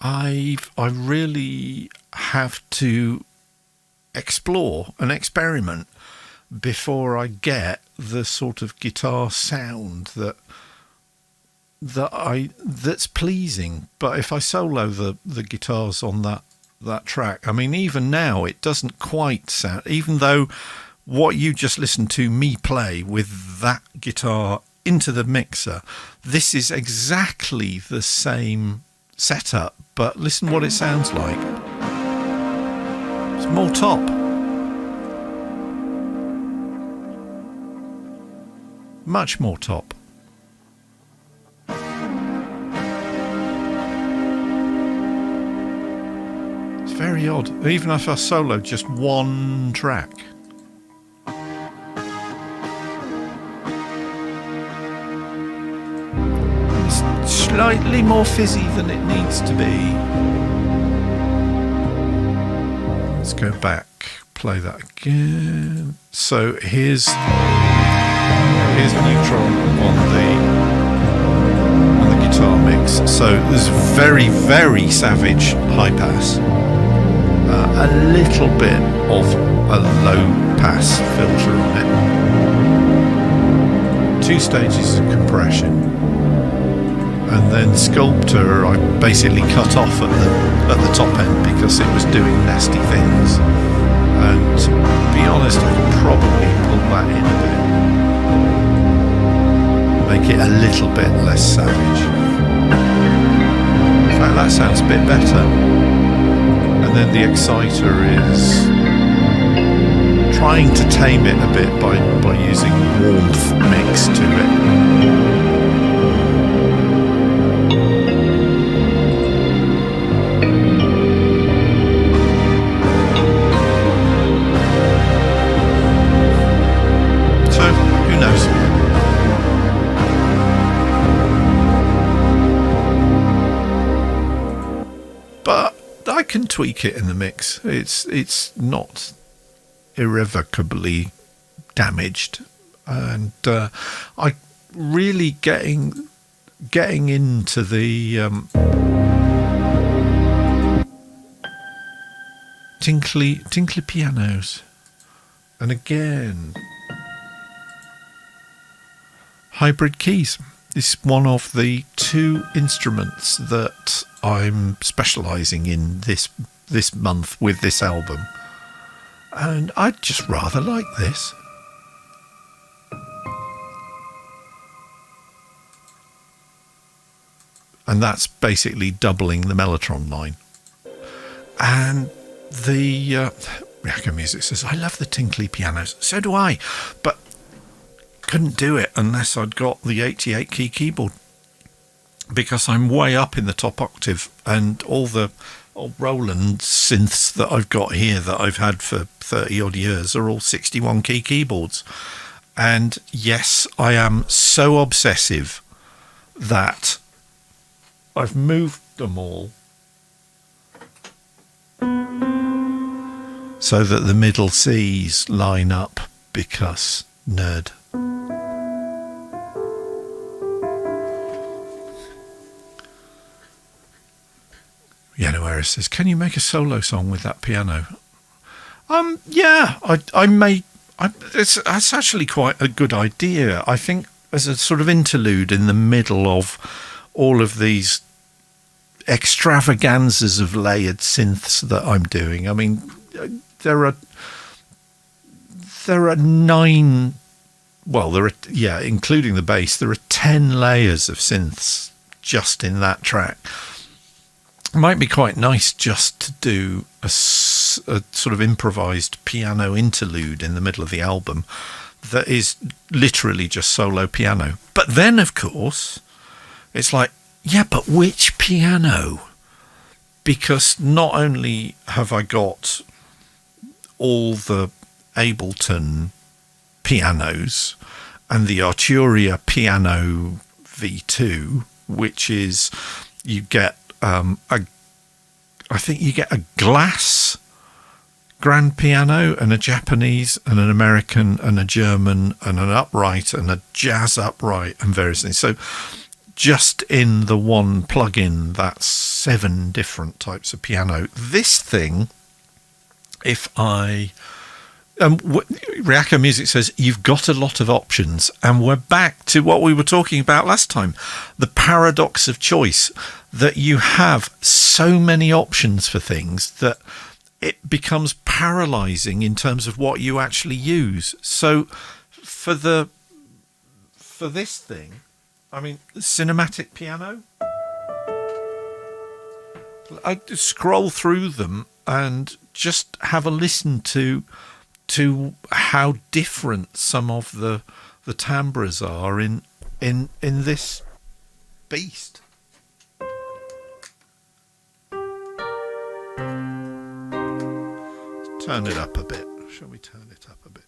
I really have to explore and experiment before I get the sort of guitar sound that's pleasing. But if I solo the guitars on that track, I mean, even now it doesn't quite sound, even though what you just listened to me play with that guitar into the mixer, this is exactly the same setup, but listen what it sounds like. It's more top. Much more top. It's very odd, even if I solo just one track. It's slightly more fizzy than it needs to be. Let's go back, play that again. So here's neutral on the guitar mix. So there's very, very savage high pass, a little bit of a low pass filter on it, 2 stages of compression, and then Sculptor I basically cut off at the top end because it was doing nasty things. And to be honest, I could probably pull that in a bit, make it a little bit less savage. In fact, that sounds a bit better. And then the exciter is trying to tame it a bit by using warmth mix to it. Can tweak it in the mix. It's not irrevocably damaged, and I really getting into the tinkly pianos, and again hybrid keys. This is one of the two instruments that I'm specialising in this month with this album, and I just rather like this. And that's basically doubling the mellotron line. And the Reactor Music says, I love the tinkly pianos. So do I, but couldn't do it unless I'd got the 88 key keyboard, because I'm way up in the top octave, and all the old Roland synths that I've got here that I've had for 30 odd years are all 61 key keyboards. And yes, I am so obsessive that I've moved them all so that the middle C's line up, because nerd. Yellow Era says, can you make a solo song with that piano? Yeah, I may. It's actually quite a good idea. I think as a sort of interlude in the middle of all of these extravaganzas of layered synths that I'm doing. I mean, there are 9. Well, including the bass, there are 10 layers of synths just in that track. It might be quite nice just to do a sort of improvised piano interlude in the middle of the album that is literally just solo piano. But then, of course, it's like, yeah, but which piano? Because not only have I got all the Ableton pianos and the Arturia Piano V2, which is, you get I think you get a glass grand piano and a Japanese and an American and a German and an upright and a jazz upright and various things. So just in the one plug-in, that's 7 different types of piano. This thing, if I... Reactor Music says, you've got a lot of options. And we're back to what we were talking about last time. The paradox of choice, that you have so many options for things that it becomes paralyzing in terms of what you actually use. So for this thing, I mean, cinematic piano, I scroll through them and just have a listen to how different some of the timbres are in this beast. Turn it up a bit. Shall we turn it up a bit?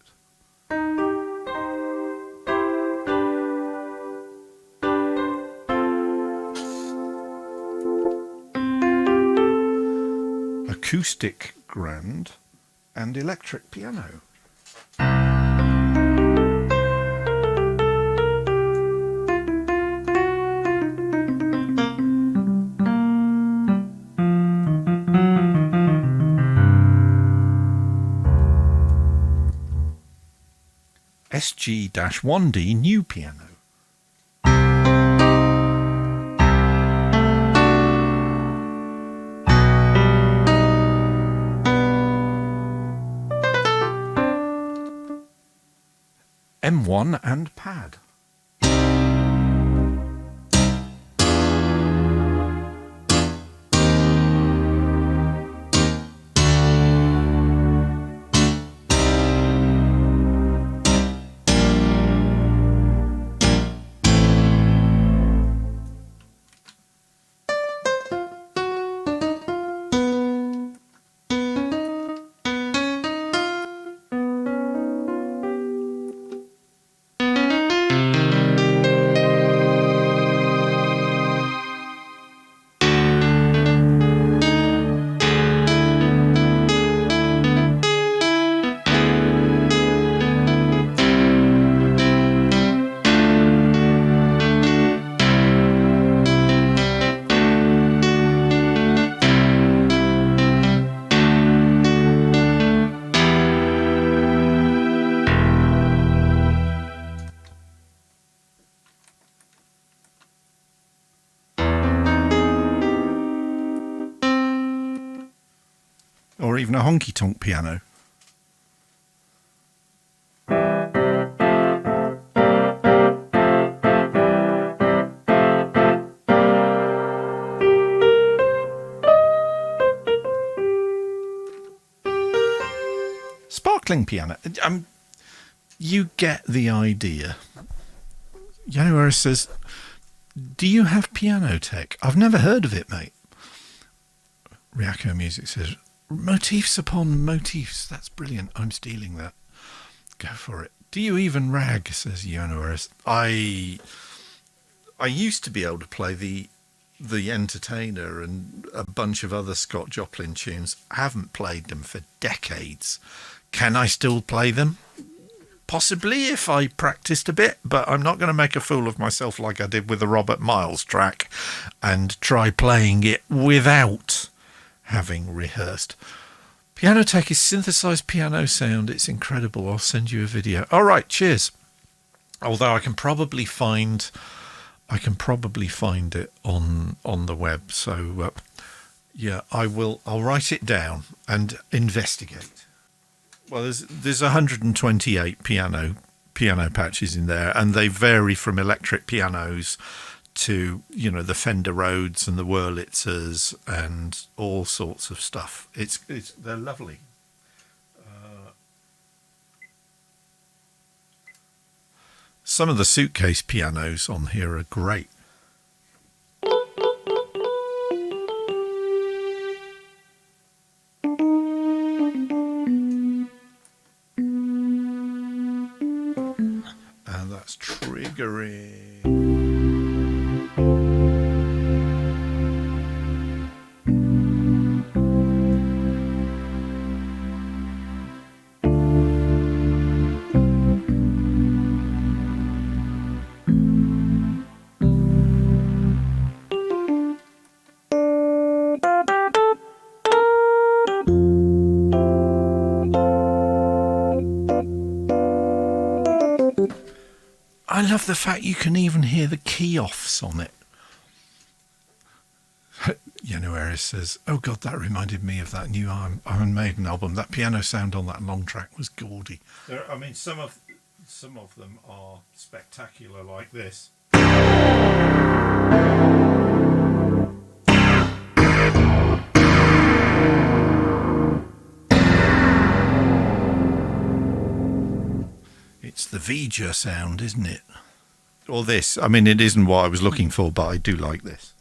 Acoustic grand and electric piano. SG-1D new piano. M1 and pad. or even a honky-tonk piano. Sparkling piano. You get the idea. January says, do you have piano tech? I've never heard of it, mate. Ryako Music says, motifs upon motifs. That's brilliant. I'm stealing that. Go for it. Do you even rag? Says January. I used to be able to play the Entertainer and a bunch of other Scott Joplin tunes. I haven't played them for decades. Can I still play them? Possibly if I practiced a bit, but I'm not going to make a fool of myself like I did with the Robert Miles track and try playing it without having rehearsed. Piano Tech is synthesized piano sound. It's incredible. I'll send you a video. All right, cheers. Although I can probably find it on the web. So yeah, I'll write it down and investigate. Well, there's 128 piano patches in there, and they vary from electric pianos to, you know, the Fender Rhodes and the Wurlitzers and all sorts of stuff. They're lovely. Some of the suitcase pianos on here are great. And that's triggering. I love the fact you can even hear the key offs on it. January says, oh God, that reminded me of that new Iron Maiden album. That piano sound on that long track was gaudy. I mean, some of them are spectacular like this. It's the Vija sound, isn't it? Or this. I mean, it isn't what I was looking for, but I do like this.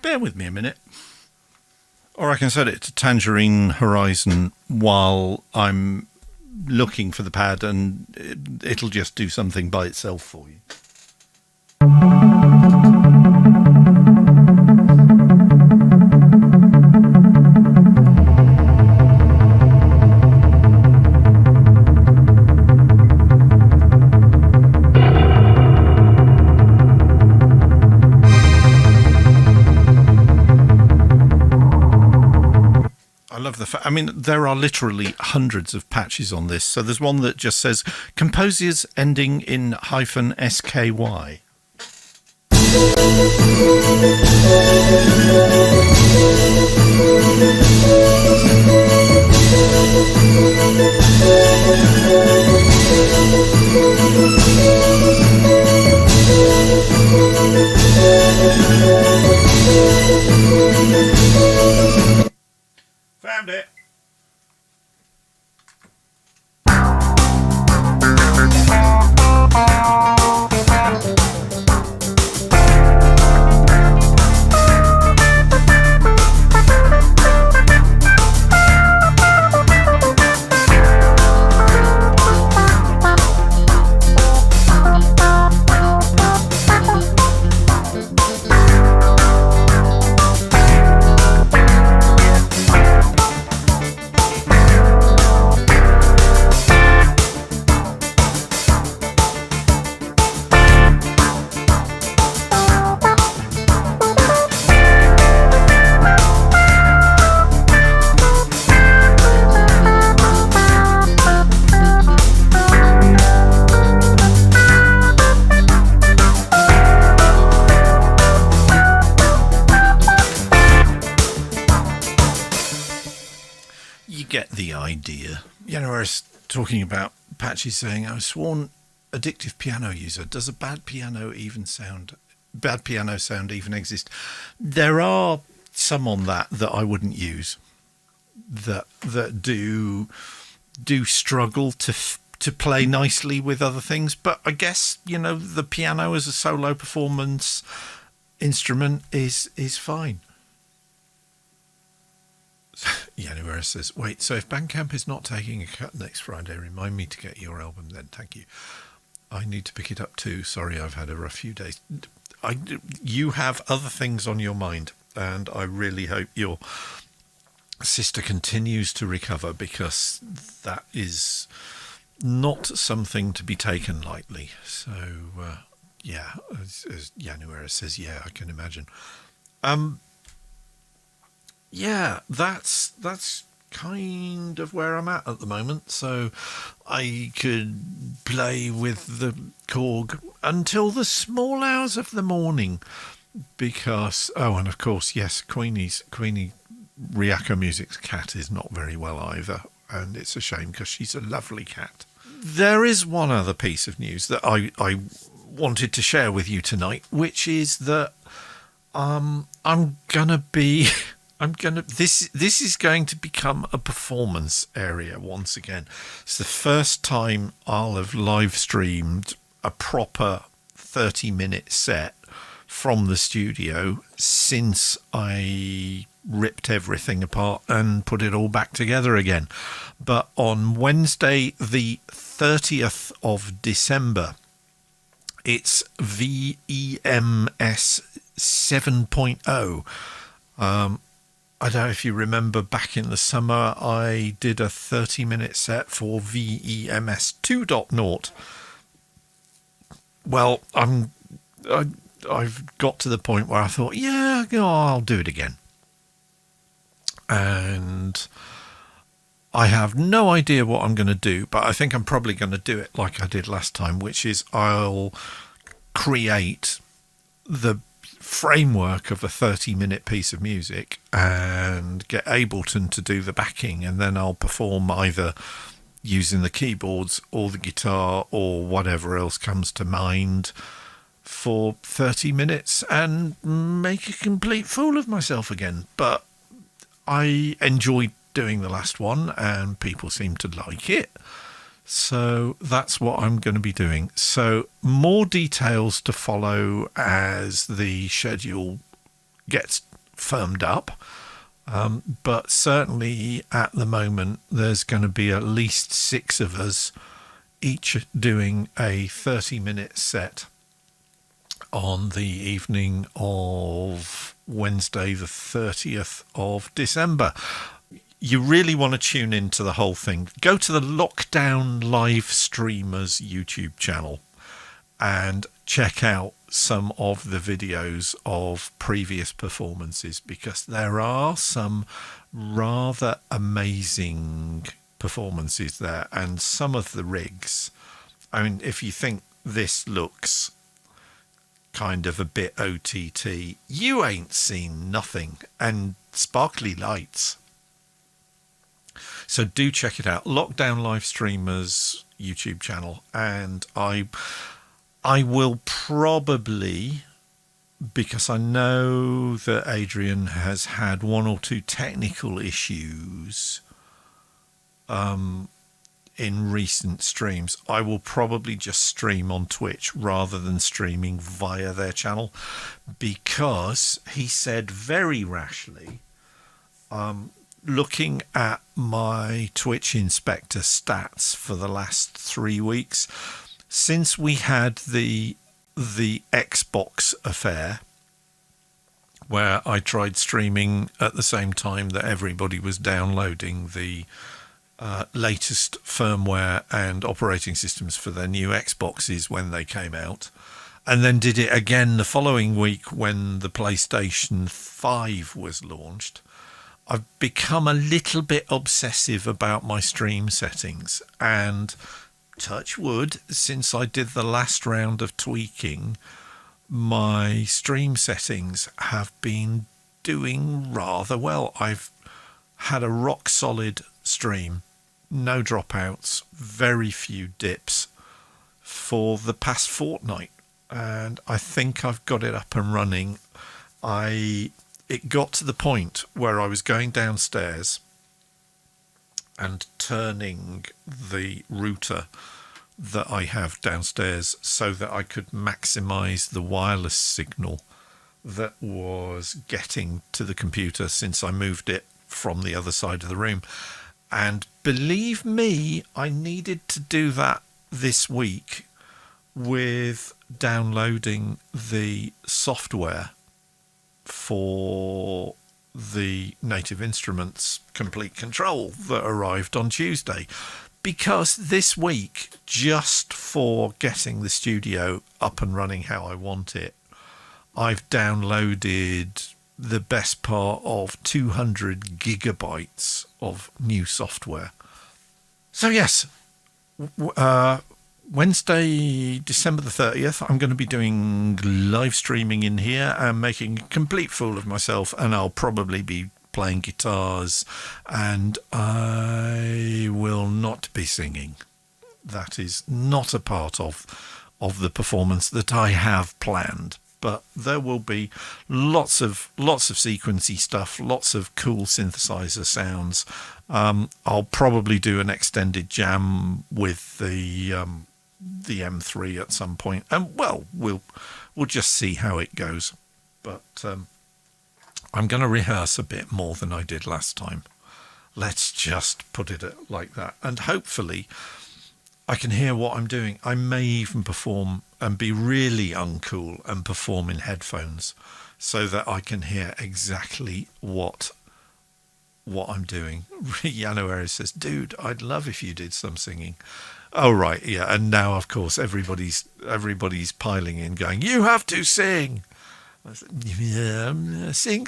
Bear with me a minute. Or I can set it to Tangerine Horizon while I'm looking for the pad, and it'll just do something by itself for you. love the fact, I mean, there are literally hundreds of patches on this. So there's one that just says composers ending in -sky. Found it. Get the idea. You know, I was talking about Patchy saying, I was sworn addictive piano user. Does a bad piano sound even exist? There are some on that I wouldn't use that do struggle to play nicely with other things. But I guess, you know, the piano as a solo performance instrument is fine. Yanniwera says, wait, so if Bandcamp is not taking a cut next Friday, remind me to get your album then. Thank you. I need to pick it up too. Sorry, I've had a rough few days. You have other things on your mind, and I really hope your sister continues to recover, because that is not something to be taken lightly. So, yeah, as Yanniwera says, yeah, I can imagine. Yeah, that's kind of where I'm at the moment. So I could play with the Korg until the small hours of the morning, because, oh, and of course, yes, Queenie Riako Music's cat is not very well either, and it's a shame because she's a lovely cat. There is one other piece of news that I wanted to share with you tonight, which is that this is going to become a performance area once again. It's the first time I'll have live streamed a proper 30-minute set from the studio since I ripped everything apart and put it all back together again. But on Wednesday, the 30th of December, it's VEMS 7.0. I don't know if you remember back in the summer, I did a 30-minute set for VEMS 2.0. Well, I've got to the point where I thought, yeah, I'll do it again. And I have no idea what I'm going to do, but I think I'm probably going to do it like I did last time, which is I'll create the framework of a 30-minute piece of music and get Ableton to do the backing, and then I'll perform either using the keyboards or the guitar or whatever else comes to mind for 30 minutes and make a complete fool of myself again. But I enjoyed doing the last one and people seem to like it. So that's what I'm going to be doing. So more details to follow as the schedule gets firmed up. But certainly at the moment, there's going to be at least 6 of us each doing a 30-minute set on the evening of Wednesday, the 30th of December. You really want to tune into the whole thing. Go to the Lockdown Live Streamers YouTube channel and check out some of the videos of previous performances, because there are some rather amazing performances there, and some of the rigs, I mean, if you think this looks kind of a bit OTT, you ain't seen nothing, and sparkly lights. So do check it out. Lockdown Live Streamers YouTube channel, and I will probably, because I know that Adrian has had one or two technical issues in recent streams, I will probably just stream on Twitch rather than streaming via their channel, because he said very rashly, looking at my Twitch Inspector stats for the last 3 weeks, since we had the Xbox affair, where I tried streaming at the same time that everybody was downloading the latest firmware and operating systems for their new Xboxes when they came out, and then did it again the following week when the PlayStation 5 was launched, I've become a little bit obsessive about my stream settings, and touch wood, since I did the last round of tweaking, my stream settings have been doing rather well. I've had a rock solid stream, no dropouts, very few dips for the past fortnight, and I think I've got it up and running. It got to the point where I was going downstairs and turning the router that I have downstairs so that I could maximize the wireless signal that was getting to the computer since I moved it from the other side of the room. And believe me, I needed to do that this week with downloading the software for the Native Instruments Complete Control that arrived on Tuesday, because this week, just for getting the studio up and running how I want it, I've downloaded the best part of 200 gigabytes of new software. So yes, Wednesday, December the 30th, I'm going to be doing live streaming in here and making a complete fool of myself, and I'll probably be playing guitars, and I will not be singing. That is not a part of the performance that I have planned, but there will be lots of sequency stuff, lots of cool synthesizer sounds. I'll probably do an extended jam with the M3 at some point, and well, we'll just see how it goes. But I'm going to rehearse a bit more than I did last time. Let's just put it like that, and hopefully I can hear what I'm doing. I may even perform and be really uncool and perform in headphones so that I can hear exactly what I'm doing. Yano Aries says, dude, I'd love if you did some singing. Oh, right, yeah. And now, of course, everybody's piling in going, you have to sing. I said, yeah, sing.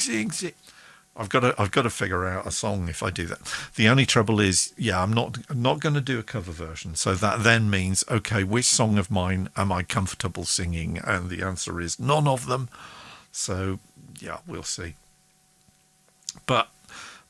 I've got to figure out a song if I do that. The only trouble is, yeah, I'm not going to do a cover version. So that then means, okay, which song of mine am I comfortable singing? And the answer is none of them. So yeah, we'll see. But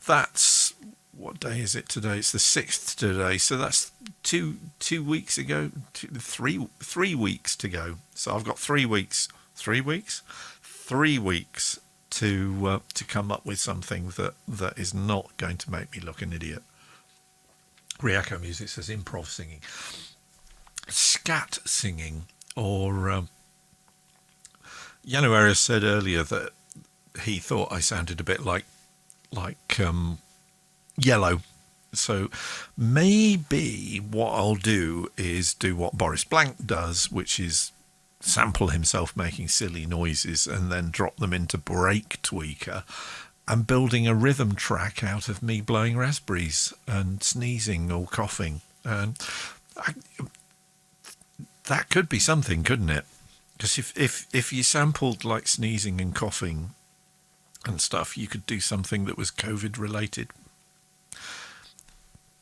that's, what day is it today? It's the 6th today. So that's two weeks ago, 3 weeks to go. So I've got 3 weeks. 3 weeks? 3 weeks to come up with something that is not going to make me look an idiot. Ryako Music says improv singing, scat singing, or Yano Arias said earlier that he thought I sounded a bit like Yellow. So maybe what I'll do is do what Boris Blank does, which is sample himself making silly noises and then drop them into Break Tweaker and building a rhythm track out of me blowing raspberries and sneezing or coughing. And that could be something, couldn't it? Because if you sampled like sneezing and coughing and stuff, you could do something that was COVID related.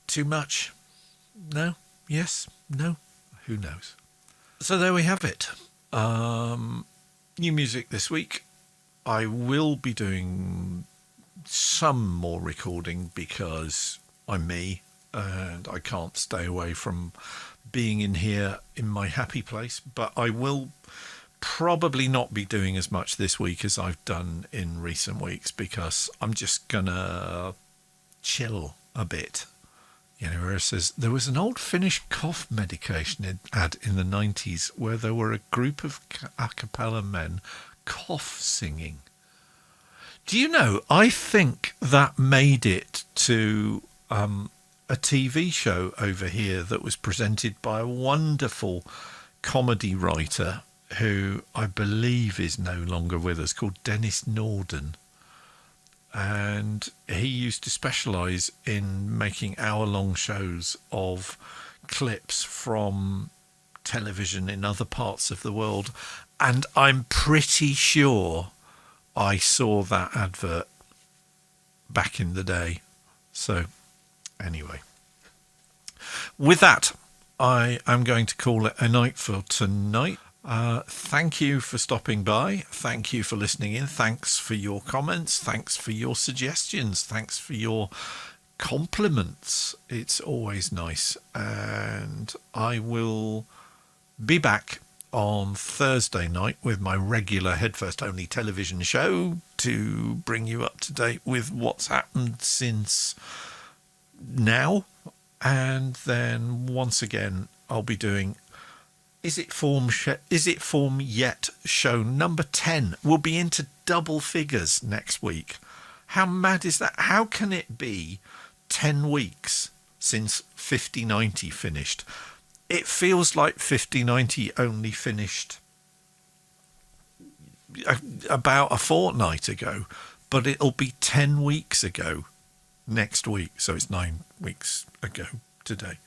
Too much? No? Yes? No? Who knows? So there we have it. New music this week. I will be doing some more recording because I'm me and I can't stay away from being in here in my happy place. But I will probably not be doing as much this week as I've done in recent weeks because I'm just gonna chill a bit. You know, where it says there was an old Finnish cough medication ad in the 90s where there were a group of a cappella men cough singing. Do you know, I think that made it to a TV show over here that was presented by a wonderful comedy writer who I believe is no longer with us, called Dennis Norden. And he used to specialise in making hour-long shows of clips from television in other parts of the world. And I'm pretty sure I saw that advert back in the day. So, anyway. With that, I am going to call it a night for tonight. Thank you for stopping by. Thank you for listening in. Thanks for your comments. Thanks for your suggestions. Thanks for your compliments. It's always nice. And I will be back on Thursday night with my regular Head First Only television show to bring you up to date with what's happened since now. And then once again, I'll be doing Is It FAWM Yet show number 10. We'll be into double figures next week. How mad is that? How can it be 10 weeks since 5090 finished? It feels like 5090 only finished about a fortnight ago, but it'll be 10 weeks ago next week. So it's 9 weeks ago today.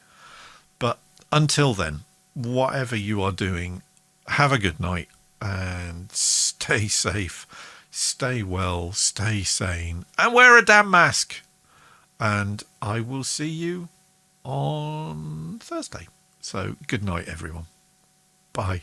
But until then, whatever you are doing, have a good night and stay safe, stay well, stay sane, and wear a damn mask. And I will see you on Thursday. So good night, everyone. Bye.